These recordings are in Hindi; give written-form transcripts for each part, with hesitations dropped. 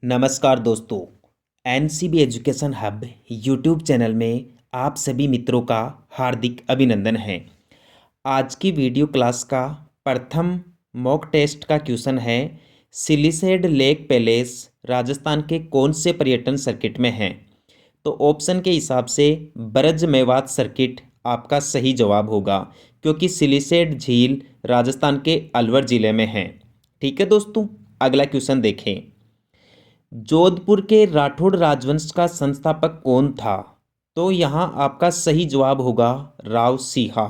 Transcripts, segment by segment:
नमस्कार दोस्तों। NCB education hub YouTube channel में आप सभी मित्रों का हार्दिक अभिनंदन है। आज की वीडियो क्लास का प्रथम मॉक टेस्ट का क्वेश्चन है, सिलिसेड लेक पैलेस राजस्थान के कौन से पर्यटन सर्किट में है। तो ऑप्शन के हिसाब से ब्रज मेवात सर्किट आपका सही जवाब होगा, क्योंकि सिलिसेड झील राजस्थान के अलवर ज़िले में है। ठीक है दोस्तों, अगला क्वेश्चन देखें। जोधपुर के राठौड़ राजवंश का संस्थापक कौन था। तो यहाँ आपका सही जवाब होगा राव सिंहा।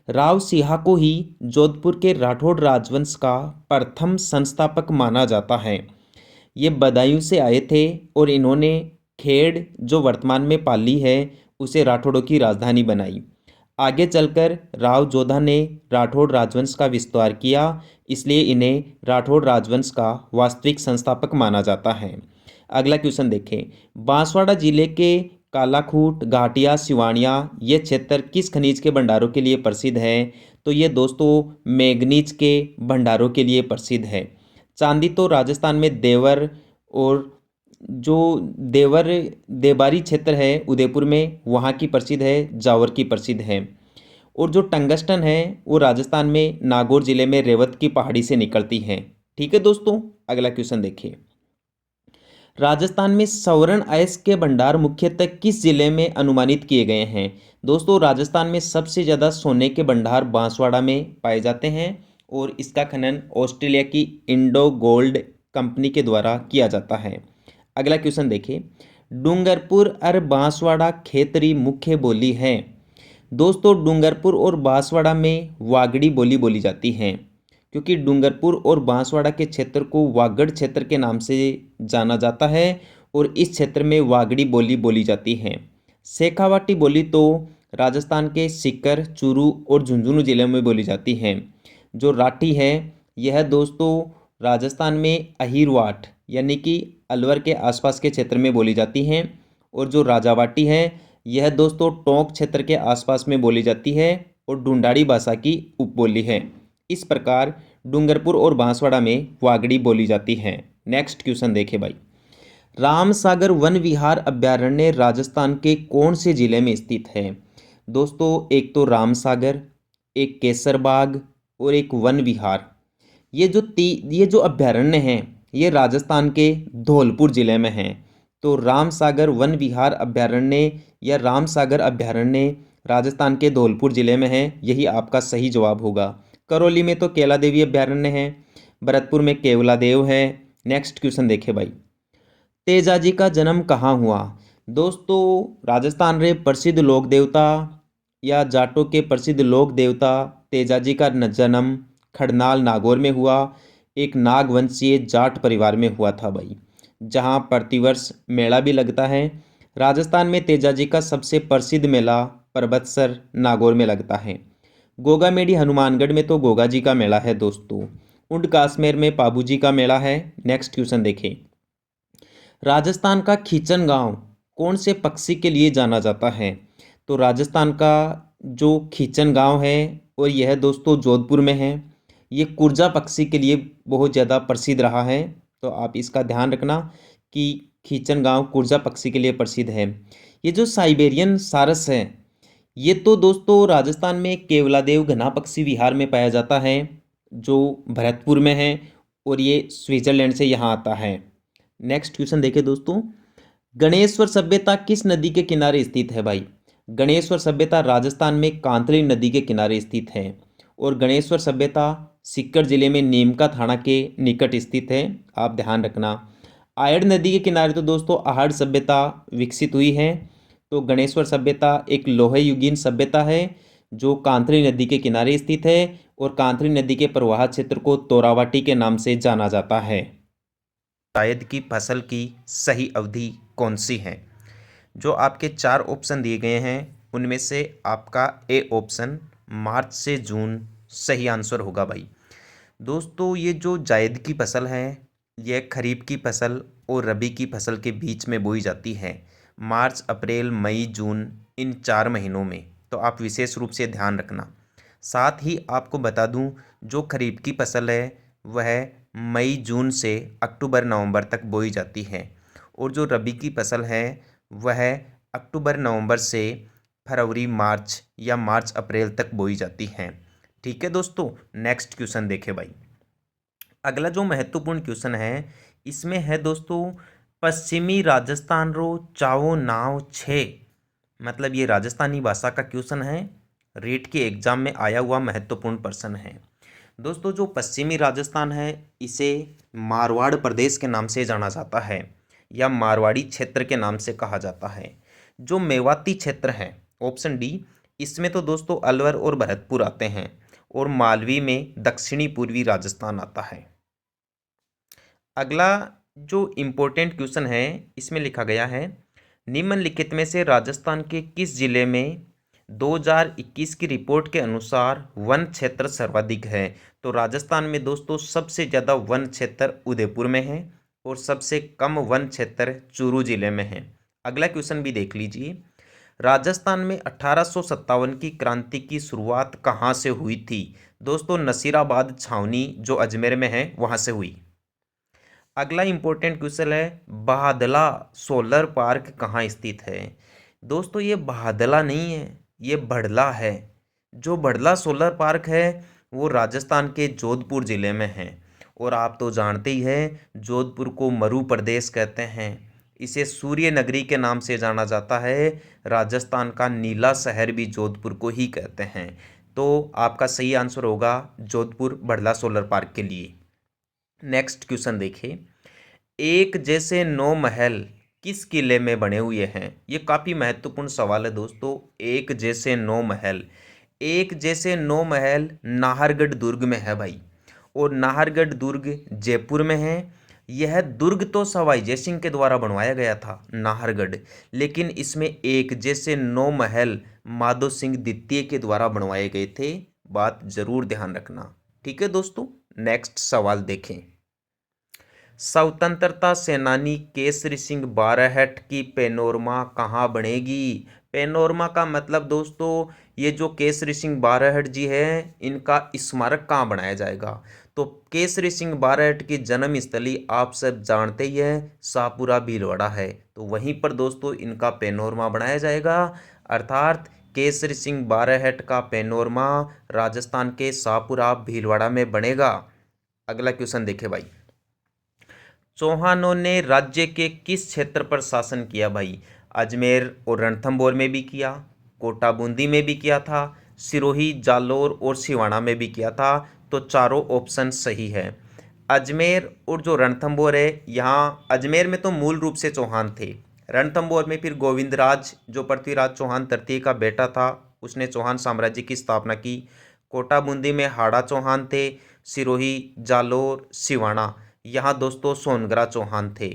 राव सिंहा को ही जोधपुर के राठौड़ राजवंश का प्रथम संस्थापक माना जाता है। ये बदायूं से आए थे और इन्होंने खेड़, जो वर्तमान में पाली है, उसे राठौड़ों की राजधानी बनाई। आगे चलकर राव जोधा ने राठौड़ राजवंश का विस्तार किया, इसलिए इन्हें राठौड़ राजवंश का वास्तविक संस्थापक माना जाता है। अगला क्वेश्चन देखें। बांसवाड़ा जिले के कालाखूट, घाटिया, सिवानिया ये क्षेत्र किस खनिज के भंडारों के लिए प्रसिद्ध है। तो ये दोस्तों मैंगनीज के भंडारों के लिए प्रसिद्ध है। चांदी तो राजस्थान में देवर और जो देवर देबारी क्षेत्र है उदयपुर में, वहाँ की प्रसिद्ध है, जावर की प्रसिद्ध है। और जो टंगस्टन है वो राजस्थान में नागौर जिले में रेवत की पहाड़ी से निकलती है। ठीक है दोस्तों, अगला क्वेश्चन देखिए। राजस्थान में स्वर्ण अयस्क के भंडार मुख्यतः किस जिले में अनुमानित किए गए हैं। दोस्तों राजस्थान में सबसे ज़्यादा सोने के भंडार बांसवाड़ा में पाए जाते हैं और इसका खनन ऑस्ट्रेलिया की इंडो गोल्ड कंपनी के द्वारा किया जाता है। अगला क्वेश्चन देखिए। डूंगरपुर और बांसवाड़ा खेतरी मुख्य बोली है। दोस्तों डूंगरपुर और बांसवाड़ा में वागड़ी बोली बोली जाती है, क्योंकि डूंगरपुर और बांसवाड़ा के क्षेत्र को वागड़ क्षेत्र के नाम से जाना जाता है और इस क्षेत्र में वागड़ी बोली बोली जाती है। शेखावाटी बोली तो राजस्थान के सीकर, चूरू और झुंझुनू जिले में बोली जाती है। जो राठी है यह दोस्तों राजस्थान में अहीरवाट यानी कि अलवर के आसपास के क्षेत्र में बोली जाती हैं। और जो राजावाटी है यह दोस्तों टोंक क्षेत्र के आसपास में बोली जाती है और ढूंढाड़ी भाषा की उपबोली है। इस प्रकार डूंगरपुर और बांसवाड़ा में वागड़ी बोली जाती है। नेक्स्ट क्वेश्चन देखें भाई। रामसागर वन विहार अभ्यारण्य राजस्थान के कौन से जिले में स्थित है। दोस्तों एक तो रामसागर, एक केसरबाग और एक वन विहार। ये जो अभ्यारण्य हैं ये राजस्थान के धौलपुर जिले में हैं। तो रामसागर वन विहार अभ्यारण्य या रामसागर अभ्यारण्य राजस्थान के धौलपुर जिले में है, यही आपका सही जवाब होगा। करौली में तो केला देवी अभ्यारण्य है, भरतपुर में केवला देव है। नेक्स्ट क्वेश्चन देखे भाई। तेजाजी का जन्म कहाँ हुआ। दोस्तों राजस्थान रे प्रसिद्ध लोक देवता या जाटों के प्रसिद्ध लोक देवता तेजाजी का जन्म खड़नाल नागौर में हुआ। एक नागवंशीय जाट परिवार में हुआ था भाई, जहाँ प्रतिवर्ष मेला भी लगता है। राजस्थान में तेजाजी का सबसे प्रसिद्ध मेला परबतसर नागौर में लगता है। गोगा मेडी हनुमानगढ़ में तो गोगा जी का मेला है दोस्तों। ऊंट काश्मीर में पाबू जी का मेला है। नेक्स्ट क्वेश्चन देखें। राजस्थान का खीचन गांव कौन से पक्षी के लिए जाना जाता है। तो राजस्थान का जो खीचन गांव है और यह दोस्तों जोधपुर में है, ये कुर्जा पक्षी के लिए बहुत ज़्यादा प्रसिद्ध रहा है। तो आप इसका ध्यान रखना कि खीचन गांव कुर्जा पक्षी के लिए प्रसिद्ध है। ये जो साइबेरियन सारस है ये तो दोस्तों राजस्थान में केवलादेव घना पक्षी विहार में पाया जाता है, जो भरतपुर में है और ये स्विट्जरलैंड से यहाँ आता है। नेक्स्ट क्वेश्चन देखें दोस्तों। गणेश्वर सभ्यता किस नदी के किनारे स्थित है भाई। गणेश्वर सभ्यता राजस्थान में कांतली नदी के किनारे स्थित है और गणेश्वर सभ्यता सीकर जिले में नीमका थाना के निकट स्थित है, आप ध्यान रखना। आयड़ नदी के किनारे तो दोस्तों आहड़ सभ्यता विकसित हुई है। तो गणेश्वर सभ्यता एक लोहे युगीन सभ्यता है जो कांतली नदी के किनारे स्थित है और कांतली नदी के प्रवाह क्षेत्र को तोरावाटी के नाम से जाना जाता है। जायद की फसल की सही अवधि कौन सी है। जो आपके चार ऑप्शन दिए गए हैं उनमें से आपका ए ऑप्शन मार्च से जून सही आंसर होगा भाई। दोस्तों ये जो जायद की फसल है यह खरीफ की फसल और रबी की फसल के बीच में बोई जाती है, मार्च, अप्रैल, मई, जून, इन 4 महीनों में। तो आप विशेष रूप से ध्यान रखना। साथ ही आपको बता दूं जो खरीफ की फसल है वह मई जून से अक्टूबर नवंबर तक बोई जाती है। और जो रबी की फसल है वह अक्टूबर नवंबर से फरवरी मार्च या मार्च अप्रैल तक बोई जाती हैं। ठीक है दोस्तों, नेक्स्ट क्वेश्चन देखें भाई। अगला जो महत्वपूर्ण क्वेश्चन है इसमें है दोस्तों, पश्चिमी राजस्थान रो चावो नाव छे। मतलब ये राजस्थानी भाषा का क्वेश्चन है, रेट के एग्जाम में आया हुआ महत्वपूर्ण प्रश्न है। दोस्तों जो पश्चिमी राजस्थान है इसे मारवाड़ प्रदेश के नाम से जाना जाता है या मारवाड़ी क्षेत्र के नाम से कहा जाता है। जो मेवाती क्षेत्र है ऑप्शन डी, इसमें तो दोस्तों अलवर और भरतपुर आते हैं और मालवी में दक्षिणी पूर्वी राजस्थान आता है। अगला जो इम्पोर्टेंट क्वेश्चन है इसमें लिखा गया है, निम्नलिखित में से राजस्थान के किस जिले में 2021 की रिपोर्ट के अनुसार वन क्षेत्र सर्वाधिक है। तो राजस्थान में दोस्तों सबसे ज़्यादा वन क्षेत्र उदयपुर में है और सबसे कम वन क्षेत्र चूरू जिले में है। अगला क्वेश्चन भी देख लीजिए, राजस्थान में 1857 की क्रांति की शुरुआत कहाँ से हुई थी। दोस्तों नसीराबाद छावनी जो अजमेर में है वहाँ से हुई। अगला इंपॉर्टेंट क्वेश्चन है, बहादला सोलर पार्क कहाँ स्थित है। दोस्तों ये बहादला नहीं है, ये बड़ला है। जो बड़ला सोलर पार्क है वो राजस्थान के जोधपुर ज़िले में है। और आप तो जानते ही हैं जोधपुर को मरु प्रदेश कहते हैं, इसे सूर्य नगरी के नाम से जाना जाता है। राजस्थान का नीला शहर भी जोधपुर को ही कहते हैं। तो आपका सही आंसर होगा जोधपुर बड़ला सोलर पार्क के लिए। नेक्स्ट क्वेश्चन देखिए, एक जैसे 9 महल किस किले में बने हुए हैं। ये काफ़ी महत्वपूर्ण सवाल है दोस्तों। एक जैसे 9 महल, एक जैसे 9 महल नाहरगढ़ दुर्ग में है भाई, और नाहरगढ़ दुर्ग जयपुर में है। यह दुर्ग तो सवाई जयसिंह के द्वारा बनवाया गया था नाहरगढ़, लेकिन इसमें एक जैसे 9 महल माधो सिंह द्वितीय के द्वारा बनवाए गए थे। बात जरूर ध्यान रखना। ठीक है दोस्तों, नेक्स्ट सवाल देखें, स्वतंत्रता सेनानी केसरी सिंह बारहट की पेनोरमा कहाँ बनेगी। पेनोरमा का मतलब दोस्तों ये जो केसरी सिंह बारहट जी है इनका स्मारक कहाँ बनाया जाएगा। तो केसरी सिंह बारहट की जन्म स्थली आप सब जानते ही हैं शाहपुरा भीलवाड़ा है, तो वहीं पर दोस्तों इनका पेनोरमा बनाया जाएगा। अर्थात केसरी सिंह बारहट का पेनोरमा राजस्थान के शाहपुरा भीलवाड़ा में बनेगा। अगला क्वेश्चन देखे भाई, चौहानों ने राज्य के किस क्षेत्र पर शासन किया भाई। अजमेर और रणथंभौर में भी किया, कोटा बूंदी में भी किया था, सिरोही जालोर और सिवाना में भी किया था। तो चारों ऑप्शन सही है। अजमेर और जो रणथंभौर है, यहाँ अजमेर में तो मूल रूप से चौहान थे, रणथंभौर में फिर गोविंदराज जो पृथ्वीराज चौहान तृतीय का बेटा था उसने चौहान साम्राज्य की स्थापना की। कोटा बूंदी में हाड़ा चौहान थे, सिरोही जालोर सिवाना यहाँ दोस्तों सोनगरा चौहान थे।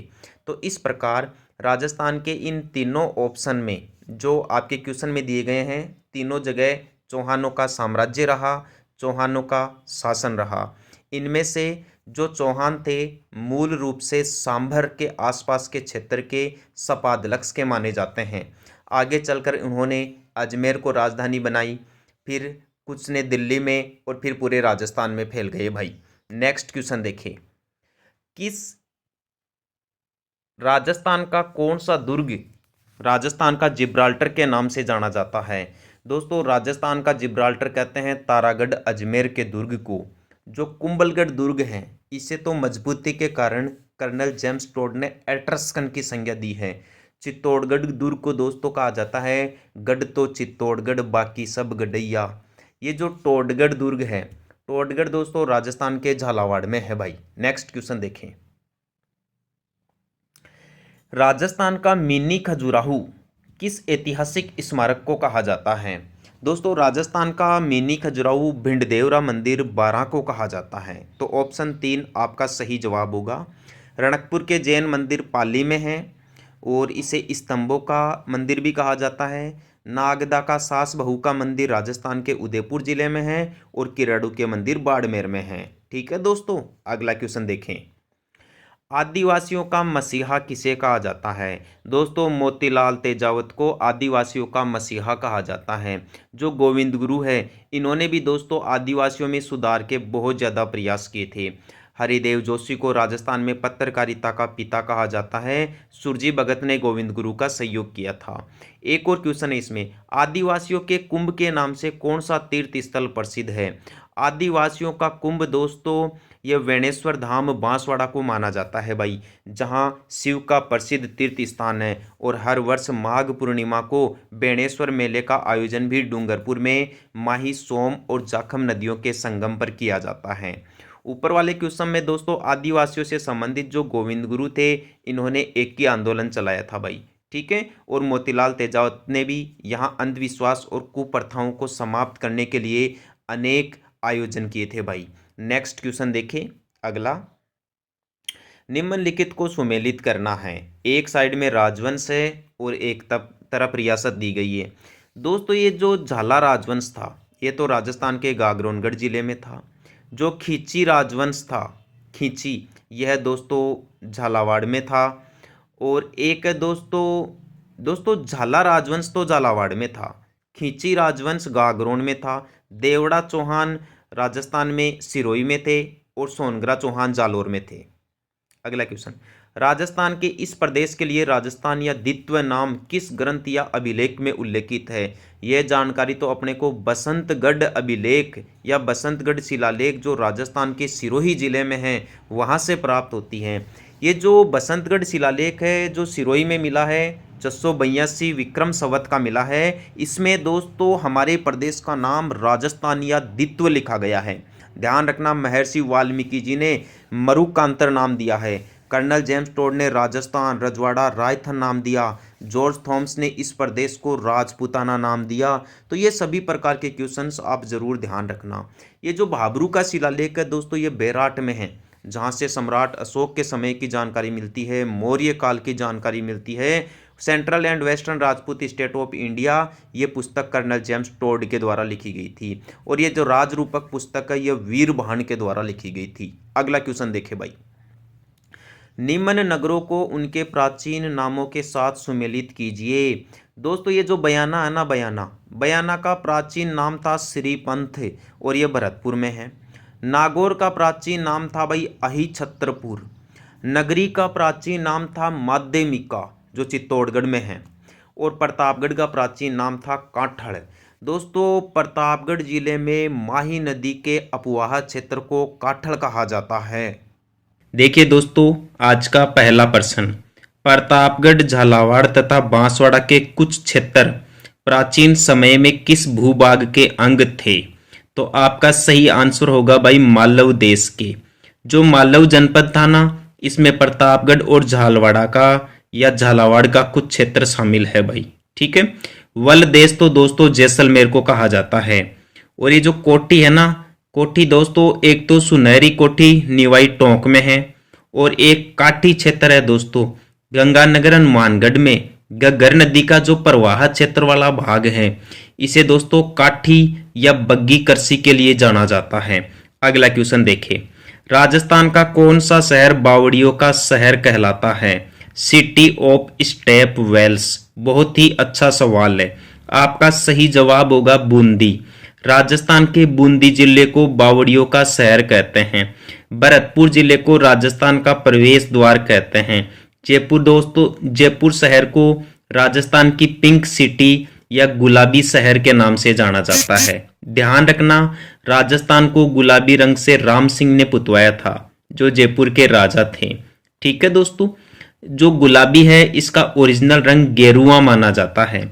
तो इस प्रकार राजस्थान के इन तीनों ऑप्शन में जो आपके क्वेश्चन में दिए गए हैं तीनों जगह चौहानों का साम्राज्य रहा, चौहानों का शासन रहा। इनमें से जो चौहान थे मूल रूप से सांभर के आसपास के क्षेत्र के सपादलक्ष के माने जाते हैं। आगे चलकर उन्होंने अजमेर को राजधानी बनाई, फिर कुछ ने दिल्ली में और फिर पूरे राजस्थान में फैल गए भाई। नेक्स्ट क्वेश्चन देखिए, किस राजस्थान का कौन सा दुर्ग राजस्थान का जिब्राल्टर के नाम से जाना जाता है। दोस्तों राजस्थान का जिब्राल्टर कहते हैं तारागढ़ अजमेर के दुर्ग को। जो कुंभलगढ़ दुर्ग है इसे तो मजबूती के कारण कर्नल जेम्स टोड ने एट्रस्कन की संज्ञा दी है। चित्तौड़गढ़ दुर्ग को दोस्तों कहा जाता है गढ़ तो चित्तौड़गढ़ बाकी सब गढ़ैया। ये जो टोडगढ़ दुर्ग है, टोडगढ़ दोस्तों राजस्थान के झालावाड़ में है भाई। नेक्स्ट क्वेश्चन देखें, राजस्थान का मिनी खजुराहो किस ऐतिहासिक स्मारक को कहा जाता है। दोस्तों राजस्थान का मिनी खजुराहो भिंडदेवरा मंदिर 12 को कहा जाता है। तो ऑप्शन 3 आपका सही जवाब होगा। रणकपुर के जैन मंदिर पाली में है और इसे स्तंभों का मंदिर भी कहा जाता है। नागदा का सास बहू का मंदिर राजस्थान के उदयपुर जिले में है और किराड़ू के मंदिर बाड़मेर में है। ठीक है दोस्तों, अगला क्वेश्चन देखें, आदिवासियों का मसीहा किसे कहा जाता है। दोस्तों मोतीलाल तेजावत को आदिवासियों का मसीहा कहा जाता है। जो गोविंद गुरु है इन्होंने भी दोस्तों आदिवासियों में सुधार के बहुत ज़्यादा प्रयास किए थे। हरिदेव जोशी को राजस्थान में पत्रकारिता का पिता कहा जाता है। सुरजी भगत ने गोविंद गुरु का सहयोग किया था। एक और क्वेश्चन है इसमें, आदिवासियों के कुंभ के नाम से कौन सा तीर्थ स्थल प्रसिद्ध है? आदिवासियों का कुंभ दोस्तों यह वेणेश्वर धाम बांसवाड़ा को माना जाता है भाई, जहां शिव का प्रसिद्ध तीर्थ स्थान है। और हर वर्ष माघ पूर्णिमा को बेणेश्वर मेले का आयोजन भी डूंगरपुर में माही, सोम और जाखम नदियों के संगम पर किया जाता है। ऊपर वाले क्वेश्चन में दोस्तों आदिवासियों से संबंधित जो गोविंद गुरु थे, इन्होंने एक ही आंदोलन चलाया था भाई, ठीक है। और मोतीलाल तेजावत ने भी यहाँ अंधविश्वास और कुप्रथाओं को समाप्त करने के लिए अनेक आयोजन किए थे भाई। नेक्स्ट क्वेश्चन देखें अगला, निम्नलिखित को सुमेलित करना है। एक साइड में राजवंश है और एक तरफ रियासत दी गई है। दोस्तों ये जो झाला राजवंश था, ये तो राजस्थान के गागरोनगढ़ जिले में था। जो खींची राजवंश था, खींची, यह दोस्तों झालावाड़ में था। और एक दोस्तों झाला राजवंश तो झालावाड़ में था, खींची राजवंश गागरोन में था। देवड़ा चौहान राजस्थान में सिरोही में थे और सोनगरा चौहान जालोर में थे। अगला क्वेश्चन, राजस्थान के इस प्रदेश के लिए राजस्थान या द्वित्व नाम किस ग्रंथ या अभिलेख में उल्लेखित है? यह जानकारी तो अपने को बसंतगढ़ अभिलेख या बसंतगढ़ शिलालेख जो राजस्थान के सिरोही जिले में है वहां से प्राप्त होती है। ये जो बसंतगढ़ शिलालेख है जो सिरोही में मिला है, 682 विक्रम संवत का मिला है। इसमें दोस्तों हमारे प्रदेश का नाम राजस्थान या द्वित्व लिखा गया है। ध्यान रखना, महर्षि वाल्मीकि जी ने मरुकांतर नाम दिया है। कर्नल जेम्स टोड ने राजस्थान, रजवाड़ा, रायथन नाम दिया। जॉर्ज थॉमस ने इस प्रदेश को राजपूताना नाम दिया। तो ये सभी प्रकार के क्वेश्चंस आप जरूर ध्यान रखना। ये जो भाबरू का शिलालेख है दोस्तों, ये बेराट में है, जहाँ से सम्राट अशोक के समय की जानकारी मिलती है, मौर्य काल की जानकारी मिलती है। Central and western Rajput state of India, ये पुस्तक कर्नल जेम्स टोड के द्वारा लिखी गई थी। और ये जो राजरूपक पुस्तक है, ये वीरभान के द्वारा लिखी गई थी। अगला क्वेश्चन देखे भाई, निम्न नगरों को उनके प्राचीन नामों के साथ सुमेलित कीजिए। दोस्तों ये जो बयाना है ना, बयाना का प्राचीन नाम था श्रीपंथ और ये भरतपुर में है। नागौर का प्राचीन नाम था भाई अहिछत्रपुर। नगरी का प्राचीन नाम था माध्यमिका जो चित्तौड़गढ़ में है। और प्रतापगढ़ का प्राचीन नाम था काठड़। दोस्तों प्रतापगढ़ जिले में माही नदी के अपवाह क्षेत्र को काठड़ कहा जाता है। देखिए दोस्तों आज का पहला प्रश्न, प्रतापगढ़, झालावाड़ तथा बांसवाड़ा के कुछ क्षेत्र प्राचीन समय में किस भूभाग के अंग थे? तो आपका सही आंसर होगा भाई मालव देश के। जो मालव जनपद था ना, इसमें प्रतापगढ़ और झालवाड़ा का या झालावाड़ का कुछ क्षेत्र शामिल है भाई, ठीक है। वल देश तो दोस्तों जैसलमेर को कहा जाता है। और ये जो कोठी है ना, कोठी दोस्तों एक तो सुनहरी कोठी निवाई टोंक में है और एक काठी क्षेत्र है दोस्तों गंगानगर हनुमानगढ़ में। घग्गर नदी का जो प्रवाह क्षेत्र वाला भाग है, इसे दोस्तों काठी या बग्गी कृषि के लिए जाना जाता है। अगला क्वेश्चन देखें, राजस्थान का कौन सा शहर बावड़ियों का शहर कहलाता है? City of step wells. बहुत ही अच्छा सवाल है। आपका सही जवाब होगा बूंदी। राजस्थान के बूंदी जिले को बावड़ियों का शहर कहते हैं। भरतपुर जिले को राजस्थान का प्रवेश द्वार कहते हैं। जयपुर दोस्तों, जयपुर शहर को राजस्थान की पिंक सिटी या गुलाबी शहर के नाम से जाना जाता है। ध्यान रखना, राजस्थान को गुलाबी रंग से राम सिंह ने पुतवाया था जो जयपुर के राजा थे, ठीक है दोस्तों। जो गुलाबी है इसका ओरिजिनल रंग गेरुआ माना जाता है।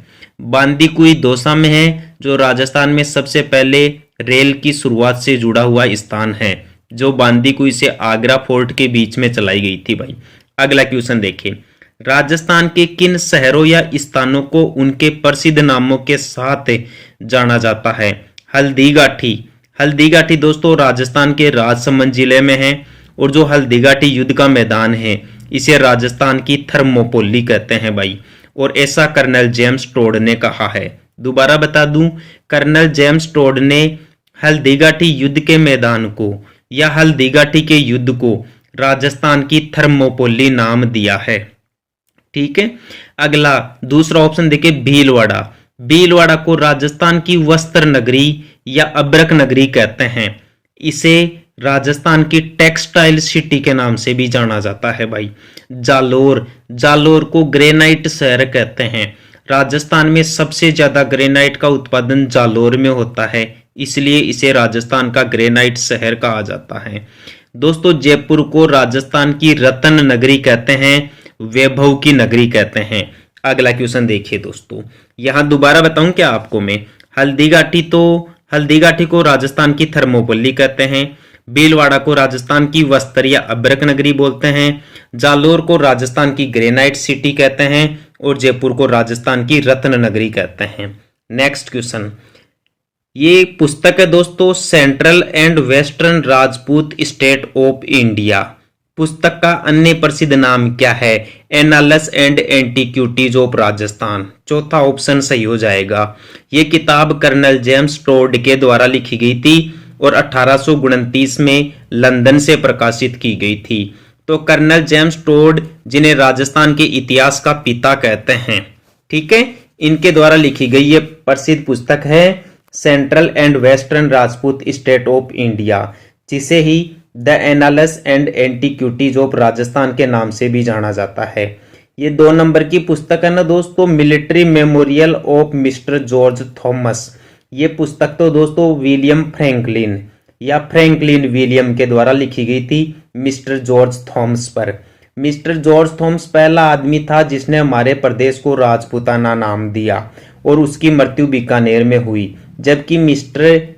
बांदीकुई दौसा में है जो राजस्थान में सबसे पहले रेल की शुरुआत से जुड़ा हुआ स्थान है, जो बांदीकुई से आगरा फोर्ट के बीच में चलाई गई थी भाई। अगला क्वेश्चन देखिए, राजस्थान के किन शहरों या स्थानों को उनके प्रसिद्ध नामों के साथ जाना जाता है? हल्दीघाटी। हल्दीघाटी दोस्तों राजस्थान के राजसमंद जिले में है। और जो हल्दीघाटी युद्ध का मैदान है, इसे राजस्थान की थर्मोपोली कहते हैं भाई। और ऐसा कर्नल जेम्स टोड ने कहा है। दोबारा बता दूं, कर्नल जेम्स टोड ने हल्दीघाटी युद्ध के मैदान को या हल्दीघाटी के युद्ध को राजस्थान की थर्मोपोली नाम दिया है, ठीक है। अगला दूसरा ऑप्शन देखिए, भीलवाड़ा। भीलवाड़ा को राजस्थान की वस्त्र नगरी या अब्रक नगरी कहते हैं। इसे राजस्थान की टेक्सटाइल सिटी के नाम से भी जाना जाता है भाई। जालोर, जालोर को ग्रेनाइट शहर कहते हैं। राजस्थान में सबसे ज्यादा ग्रेनाइट का उत्पादन जालोर में होता है, इसलिए इसे राजस्थान का ग्रेनाइट शहर कहा जाता है। दोस्तों, जयपुर को राजस्थान की रत्न नगरी कहते हैं, वैभव की नगरी कहते हैं। अगला क्वेश्चन देखिए दोस्तों, यहां दोबारा बताऊं क्या आपको मैं। हल्दीघाटी को राजस्थान की थर्मोपल्ली कहते हैं। भीलवाड़ा को राजस्थान की वस्त्र या अभ्रक नगरी बोलते हैं। जालोर को राजस्थान की ग्रेनाइट सिटी कहते हैं और जयपुर को राजस्थान की रत्न नगरी कहते हैं। नेक्स्ट क्वेश्चन, ये पुस्तक है दोस्तों central and western Rajput state of India. पुस्तक का अन्य प्रसिद्ध नाम क्या है। Annals and antiquities of Rajasthan. चौथा ऑप्शन सही हो जाएगा। ये किताब कर्नल जेम्स टोड के द्वारा लिखी गई थी और 1829 में लंदन से प्रकाशित की गई थी। तो कर्नल जेम्स टोड, जिन्हें राजस्थान के इतिहास का पिता कहते हैं, ठीक है, इनके द्वारा लिखी गई ये प्रसिद्ध पुस्तक है central and western Rajput state of India, जिसे ही the annals and antiquities of Rajasthan के नाम से भी जाना जाता है। ये 2 नंबर की पुस्तक है ना दोस्तों, military memorial of mister George Thomas. ये पुस्तक तो दोस्तों विलियम फ्रैंकलिन या फ्रैंकलिन विलियम के द्वारा लिखी गई थी मिस्टर जॉर्ज थॉमस पर। मिस्टर जॉर्ज थॉमस पहला आदमी था जिसने हमारे प्रदेश को राजपूताना नाम दिया और उसकी मृत्यु बीकानेर में हुई। जबकि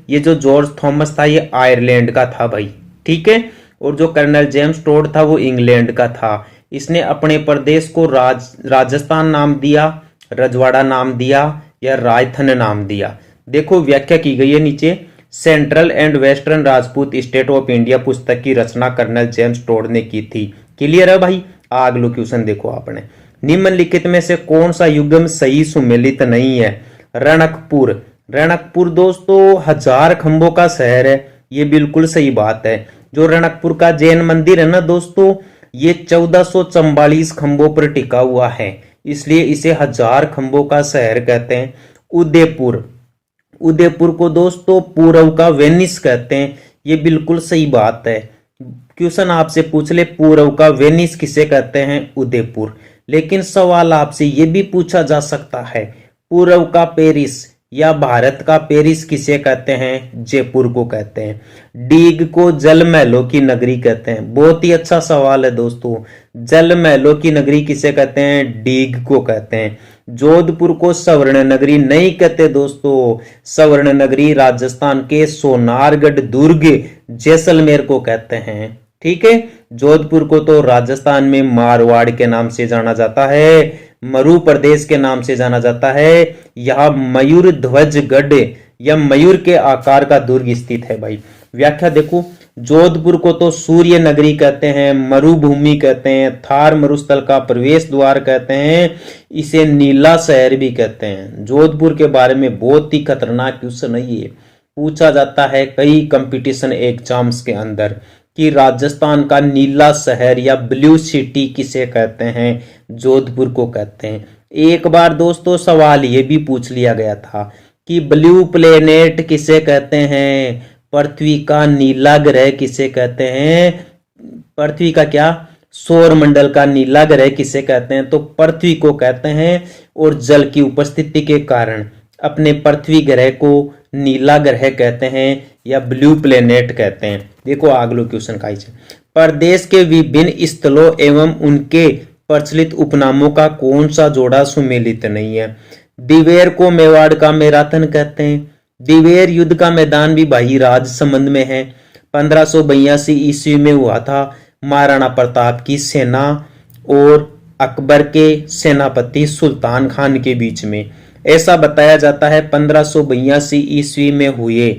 ये जो जॉर्ज थॉमस था ये आयरलैंड का था भाई, ठीक है, और जो कर्नल जेम्स टोड था वो इंग्लैंड का था। इसने अपने प्रदेश को राजस्थान नाम दिया, रजवाड़ा नाम दिया या रायथन नाम दिया। देखो व्याख्या की गई है नीचे। Central and western Rajput state of India पुस्तक की रचना कर्नल जेम्स टोड ने की थी। क्लियर है भाई। अगला क्वेश्चन देखो आपने, निम्नलिखित में से कौन सा युग्म सही सुमेलित नहीं है। रणकपुर, रणकपुर दोस्तों 1000 खंभों का शहर है, ये बिल्कुल सही बात है। जो रणकपुर का जैन मंदिर है ना दोस्तों, ये 1444 खंभों पर टिका हुआ है, इसलिए इसे 1000 खंभों का शहर कहते हैं। उदयपुर, उदयपुर को दोस्तों पूर्व का वेनिस कहते हैं, ये बिल्कुल सही बात है। क्वेश्चन आपसे पूछ ले पूर्व का वेनिस किसे कहते हैं, उदयपुर। लेकिन सवाल आपसे ये भी पूछा जा सकता है पूर्व का पेरिस या भारत का पेरिस किसे कहते हैं, जयपुर को कहते हैं। डीग को जल महलों की नगरी कहते हैं। बहुत ही अच्छा सवाल है दोस्तों, जल महलों की नगरी किसे कहते हैं, डीग को कहते हैं। जोधपुर को स्वर्ण नगरी नहीं कहते दोस्तों, स्वर्ण नगरी राजस्थान के सोनारगढ़ दुर्ग जैसलमेर को कहते हैं, ठीक है। जोधपुर को तो राजस्थान में मारवाड़ के नाम से जाना जाता है, मरु प्रदेश के नाम से जाना जाता है। यह मयूर ध्वज गढ़ या मयूर के आकार का दुर्ग स्थित है भाई। व्याख्या देखो, जोधपुर को तो सूर्य नगरी कहते हैं, मरुभूमि कहते हैं, थार मरुस्थल का प्रवेश द्वार कहते हैं, इसे नीला शहर भी कहते हैं। जोधपुर के बारे में बहुत ही खतरनाक क्वेश्चन है ये, पूछा जाता है कई कंपटीशन एग्जाम्स के अंदर कि राजस्थान का नीला शहर या ब्लू सिटी किसे कहते हैं, जोधपुर को कहते हैं। एक बार दोस्तों सवाल ये भी पूछ लिया गया था कि ब्लू प्लेनेट किसे कहते हैं, पृथ्वी का नीला ग्रह किसे कहते हैं, पृथ्वी का क्या, सौर मंडल का नीला ग्रह किसे कहते हैं, तो पृथ्वी को कहते हैं। और जल की उपस्थिति के कारण अपने पृथ्वी ग्रह को नीला ग्रह कहते हैं या ब्लू प्लेनेट कहते हैं। देखो अगला क्वेश्चन का प्रदेश के विभिन्न स्थलों एवं उनके प्रचलित उपनामों का कौन सा जोड़ा सुमेलित नहीं है। दिवेर को मेवाड़ का मैराथन कहते हैं। दिवेर युद्ध का मैदान भी भाई राजसमंद में है। 1582 ईस्वी में हुआ था। महाराणा प्रताप की सेना और अकबर के सेनापति सुल्तान खान के बीच में, ऐसा बताया जाता है 1582 ईस्वी में हुए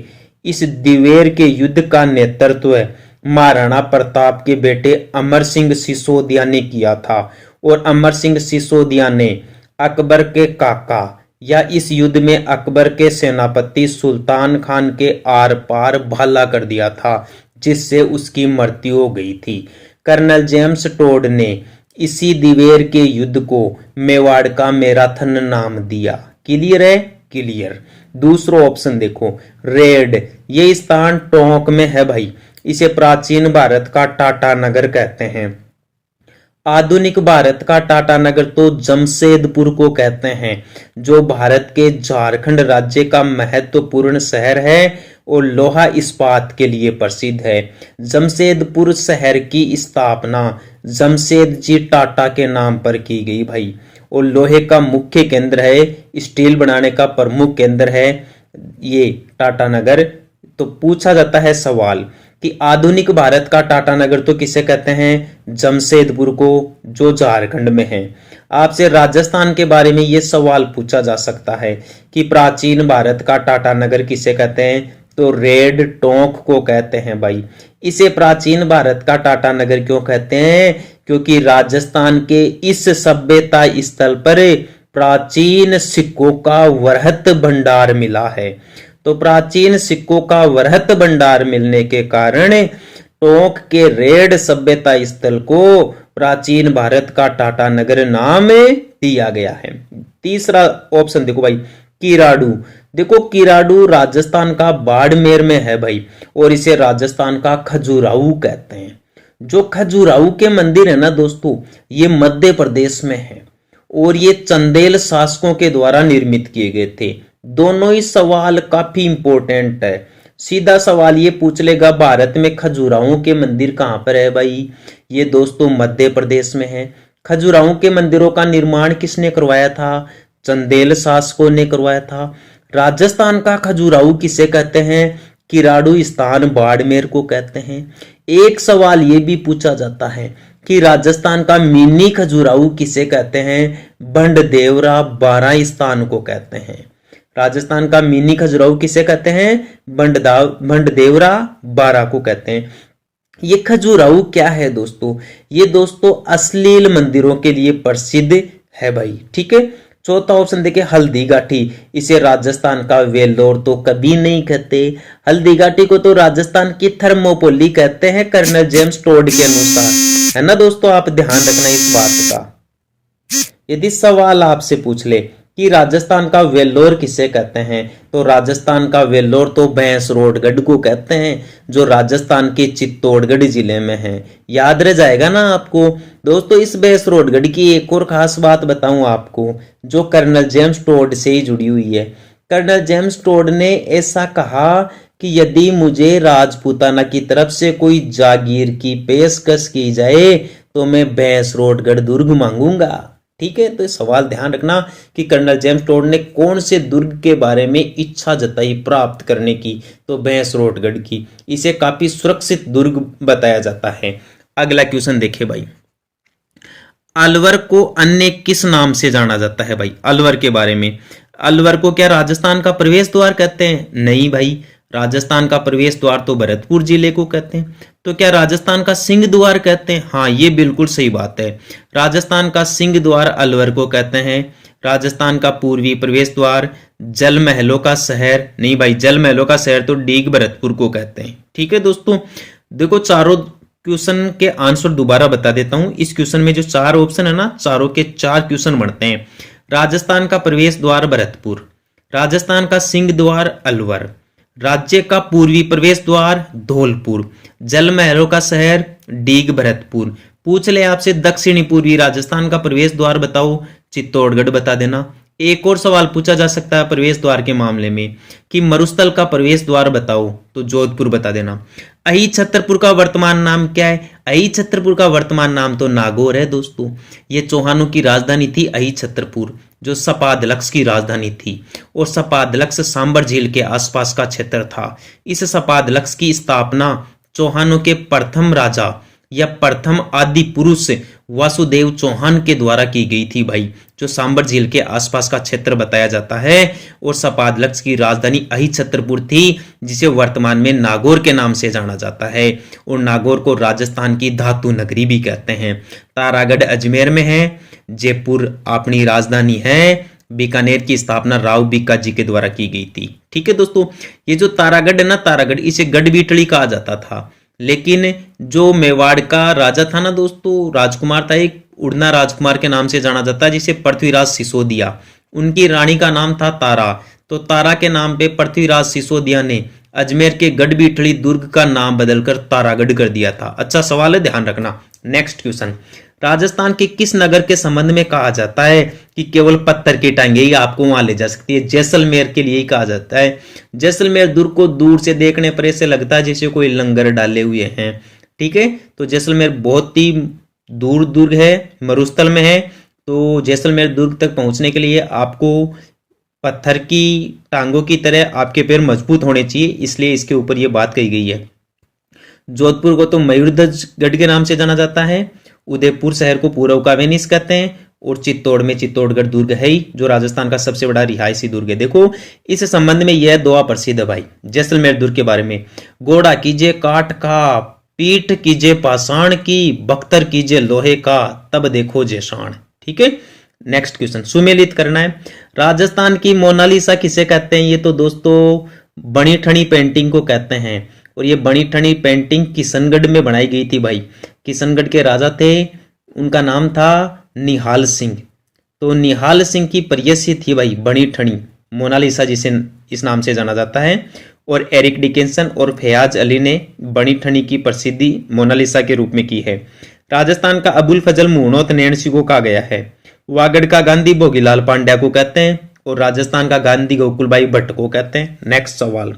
इस दिवेर के युद्ध का नेतृत्व महाराणा प्रताप के बेटे अमर सिंह सिसोदिया ने किया था। और अमर सिंह सिसोदिया ने अकबर के काका या इस युद्ध में अकबर के सेनापति सुल्तान खान के आर पार भाला कर दिया था, जिससे उसकी मृत्यु हो गई थी। कर्नल जेम्स टोड ने इसी दिवेर के युद्ध को मेवाड़ का मैराथन नाम दिया। क्लियर है, क्लियर। दूसरा ऑप्शन देखो, रेड, ये स्थान टोंक में है भाई। इसे प्राचीन भारत का टाटा नगर कहते हैं। आधुनिक भारत का टाटा नगर तो जमशेदपुर को कहते हैं, जो भारत के झारखंड राज्य का महत्वपूर्ण शहर है और लोहा इस्पात के लिए प्रसिद्ध है। जमशेदपुर शहर की स्थापना जमशेद जी टाटा के नाम पर की गई भाई, और लोहे का मुख्य केंद्र है, स्टील बनाने का प्रमुख केंद्र है ये टाटा नगर। तो पूछा जाता है सवाल कि आधुनिक भारत का टाटा नगर तो किसे कहते हैं? जमशेदपुर को, जो झारखंड में है। आपसे राजस्थान के बारे में यह सवाल पूछा जा सकता है कि प्राचीन भारत का टाटा नगर किसे कहते हैं? तो रेड टोंक को कहते हैं भाई। इसे प्राचीन भारत का टाटा नगर क्यों कहते हैं? क्योंकि राजस्थान के इस सभ्यता स्थल पर प्राचीन सिक्कों का वृहत भंडार मिला है। तो प्राचीन सिक्कों का वृहत भंडार मिलने के कारण टोंक के रेड सभ्यता स्थल को प्राचीन भारत का टाटा नगर नाम दिया गया है। तीसरा ऑप्शन देखो भाई, किराडू। देखो किराडू राजस्थान का बाड़मेर में है भाई, और इसे राजस्थान का खजुराहो कहते हैं। जो खजुराहो के मंदिर है ना दोस्तों, ये मध्य प्रदेश में है और ये चंदेल शासकों के द्वारा निर्मित किए गए थे। दोनों ही सवाल काफी इंपॉर्टेंट है। सीधा सवाल ये पूछ लेगा, भारत में खजुराहो के मंदिर कहां पर है भाई? ये दोस्तों मध्य प्रदेश में है। खजुराहो के मंदिरों का निर्माण किसने करवाया था? चंदेल शासकों ने करवाया था। राजस्थान का खजुराहो किसे कहते हैं? किराडू स्थान बाड़मेर को कहते हैं। एक सवाल ये भी पूछा जाता है कि राजस्थान का मिनी खजुराहो किसे कहते हैं? बंडदेवरा बारां स्थान को कहते हैं। राजस्थान का मिनी खजुराहो किसे कहते हैं? बंडदेवरा बारां को कहते हैं। ये खजुराहो क्या है दोस्तों? ये दोस्तों अश्लील मंदिरों के लिए प्रसिद्ध है भाई, ठीक है। चौथा ऑप्शन देखिए, हल्दी घाटी। इसे राजस्थान का वेल्लोर तो कभी नहीं कहते। हल्दी घाटी को तो राजस्थान की थर्मोपोली कहते हैं, कर्नल जेम्स टोड के अनुसार, है ना दोस्तों। आप ध्यान रखना इस बात का। यदि सवाल आपसे पूछ ले कि राजस्थान का वेल्लोर किसे कहते हैं, तो राजस्थान का वेल्लोर तो भैंसरोडगढ़ को कहते हैं, जो राजस्थान के चित्तौड़गढ़ जिले में है। याद रह जाएगा ना आपको दोस्तों। इस भैंसरोडगढ़ की एक और खास बात बताऊं आपको, जो कर्नल जेम्स टोड से ही जुड़ी हुई है। कर्नल जेम्स टोड ने ऐसा कहा कि यदि मुझे राजपूताना की तरफ से कोई जागीर की पेशकश की जाए तो मैं भैंसरोडगढ़ दुर्ग मांगूंगा, ठीक है। तो सवाल ध्यान रखना कि कर्नल जेम्स टोड ने कौन से दुर्ग के बारे में इच्छा जताई प्राप्त करने की, तो भैंसरोडगढ़ की। इसे काफी सुरक्षित दुर्ग बताया जाता है। अगला क्वेश्चन देखे भाई, अलवर को अन्य किस नाम से जाना जाता है भाई? अलवर के बारे में, अलवर को क्या राजस्थान का प्रवेश द्वार कहते हैं? नहीं भाई, राजस्थान का प्रवेश द्वार तो भरतपुर जिले को कहते हैं। तो क्या राजस्थान का सिंह द्वार कहते हैं? हाँ, ये बिल्कुल सही बात है। राजस्थान का सिंह द्वार अलवर को कहते हैं। राजस्थान का पूर्वी प्रवेश द्वार जल महलों का शहर, नहीं भाई, जल महलों का शहर तो डीग भरतपुर को कहते हैं, ठीक है दोस्तों। देखो चारों क्वेश्चन के आंसर दोबारा बता देता हूं। इस क्वेश्चन में जो चार ऑप्शन है ना, चारों के चार क्वेश्चन बनते हैं। राजस्थान का प्रवेश द्वार भरतपुर, राजस्थान का सिंह द्वार अलवर, राज्य का पूर्वी प्रवेश द्वार धौलपुर, जल महलों का शहर डीग भरतपुर। पूछ ले आपसे दक्षिणी पूर्वी राजस्थान का प्रवेश द्वार बताओ, चित्तौड़गढ़ बता देना। एक और सवाल पूछा जा सकता है प्रवेश द्वार के मामले में कि मरुस्थल का प्रवेश द्वार बताओ, तो जोधपुर बता देना। अही छतरपुर का वर्तमान नाम क्या है? अही छतरपुर का वर्तमान नाम तो नागौर है दोस्तों। ये चौहानों की राजधानी थी अही छतरपुर, जो सपादलक्ष की राजधानी थी, और सपादलक्ष सांबर झील के आसपास का क्षेत्र था। इस सपादलक्ष की स्थापना चौहानों के प्रथम राजा या प्रथम आदि पुरुष वासुदेव चौहान के द्वारा की गई थी भाई, जो सांबर झील के आसपास का क्षेत्र बताया जाता है। और सपादलक्ष की राजधानी अही छतरपुर थी, जिसे वर्तमान में नागौर के नाम से जाना जाता है। और नागौर को राजस्थान की धातु नगरी भी कहते हैं। तारागढ़ अजमेर में है, जयपुर अपनी राजधानी है, बीकानेर की स्थापना राव बीका जी के द्वारा की गई थी, ठीक है दोस्तों। ये जो तारागढ़ है ना, तारागढ़ इसे गढ़बीटड़ी कहा जाता था, लेकिन जो मेवाड़ का राजा था ना दोस्तों, राजकुमार था, एक उड़ना राजकुमार के नाम से जाना जाता है, जिसे पृथ्वीराज सिसोदिया, उनकी रानी का नाम था तारा। तो तारा के नाम पे पृथ्वीराज सिसोदिया ने अजमेर के गढ़बीठड़ी दुर्ग का नाम बदलकर तारागढ़ कर दिया था? अच्छा सवाल है, ध्यान रखना। नेक्स्ट क्वेश्चन, राजस्थान के किस नगर के संबंध में कहा जाता है कि केवल पत्थर की टांगे ही आपको वहां ले जा सकती है? जैसलमेर के लिए ही कहा जाता है। जैसलमेर दुर्ग को दूर से देखने पर ऐसे लगता है जैसे कोई लंगर डाले हुए हैं। ठीक है, तो जैसलमेर बहुत ही दूर दुर्ग है, मरुस्थल में है। तो जैसलमेर दुर्ग तक पहुंचने के लिए आपको पत्थर की टांगों की तरह आपके पैर मजबूत होने चाहिए, इसलिए इसके ऊपर ये बात कही गई है। जोधपुर को तो मयूरध्वज गढ़ के नाम से जाना जाता है। उदयपुर शहर को पूर्व का वेनिस कहते हैं। और चित्तौड़ में चित्तौड़गढ़ दुर्ग है ही, जो राजस्थान का सबसे बड़ा रिहायशी दुर्ग है। देखो इस संबंध में यह दुआ प्रसिद्ध है भाई जैसलमेर दुर्ग के बारे में। घोड़ा कीजिए काठ का, पीठ कीजिए पाषाण की, बख्तर कीजिए लोहे का, तब देखो जे शान। ठीक है, नेक्स्ट क्वेश्चन सुमेलित करना है। राजस्थान की मोनालिसा किसे कहते हैं? ये तो दोस्तों बनी ठनी पेंटिंग को कहते हैं। और ये बनी ठनी पेंटिंग किशनगढ़ में बनाई गई थी भाई। किशनगढ़ के राजा थे, उनका नाम था निहाल सिंह। तो निहाल सिंह की प्रेयसी थी भाई बनी ठनी मोनालिसा, जिसे इस नाम से जाना जाता है। और एरिक डिकिंसन और फयाज अली ने बनी ठनी की प्रसिद्धि मोनालिसा के रूप में की है। राजस्थान का अबुल फजल मुहनोत नैणसी को कहा गया है। वागड़ का गांधी भोगीलाल पांड्या को कहते हैं। और राजस्थान का गांधी गोकुलबाई भट्ट को कहते हैं। नेक्स्ट सवाल,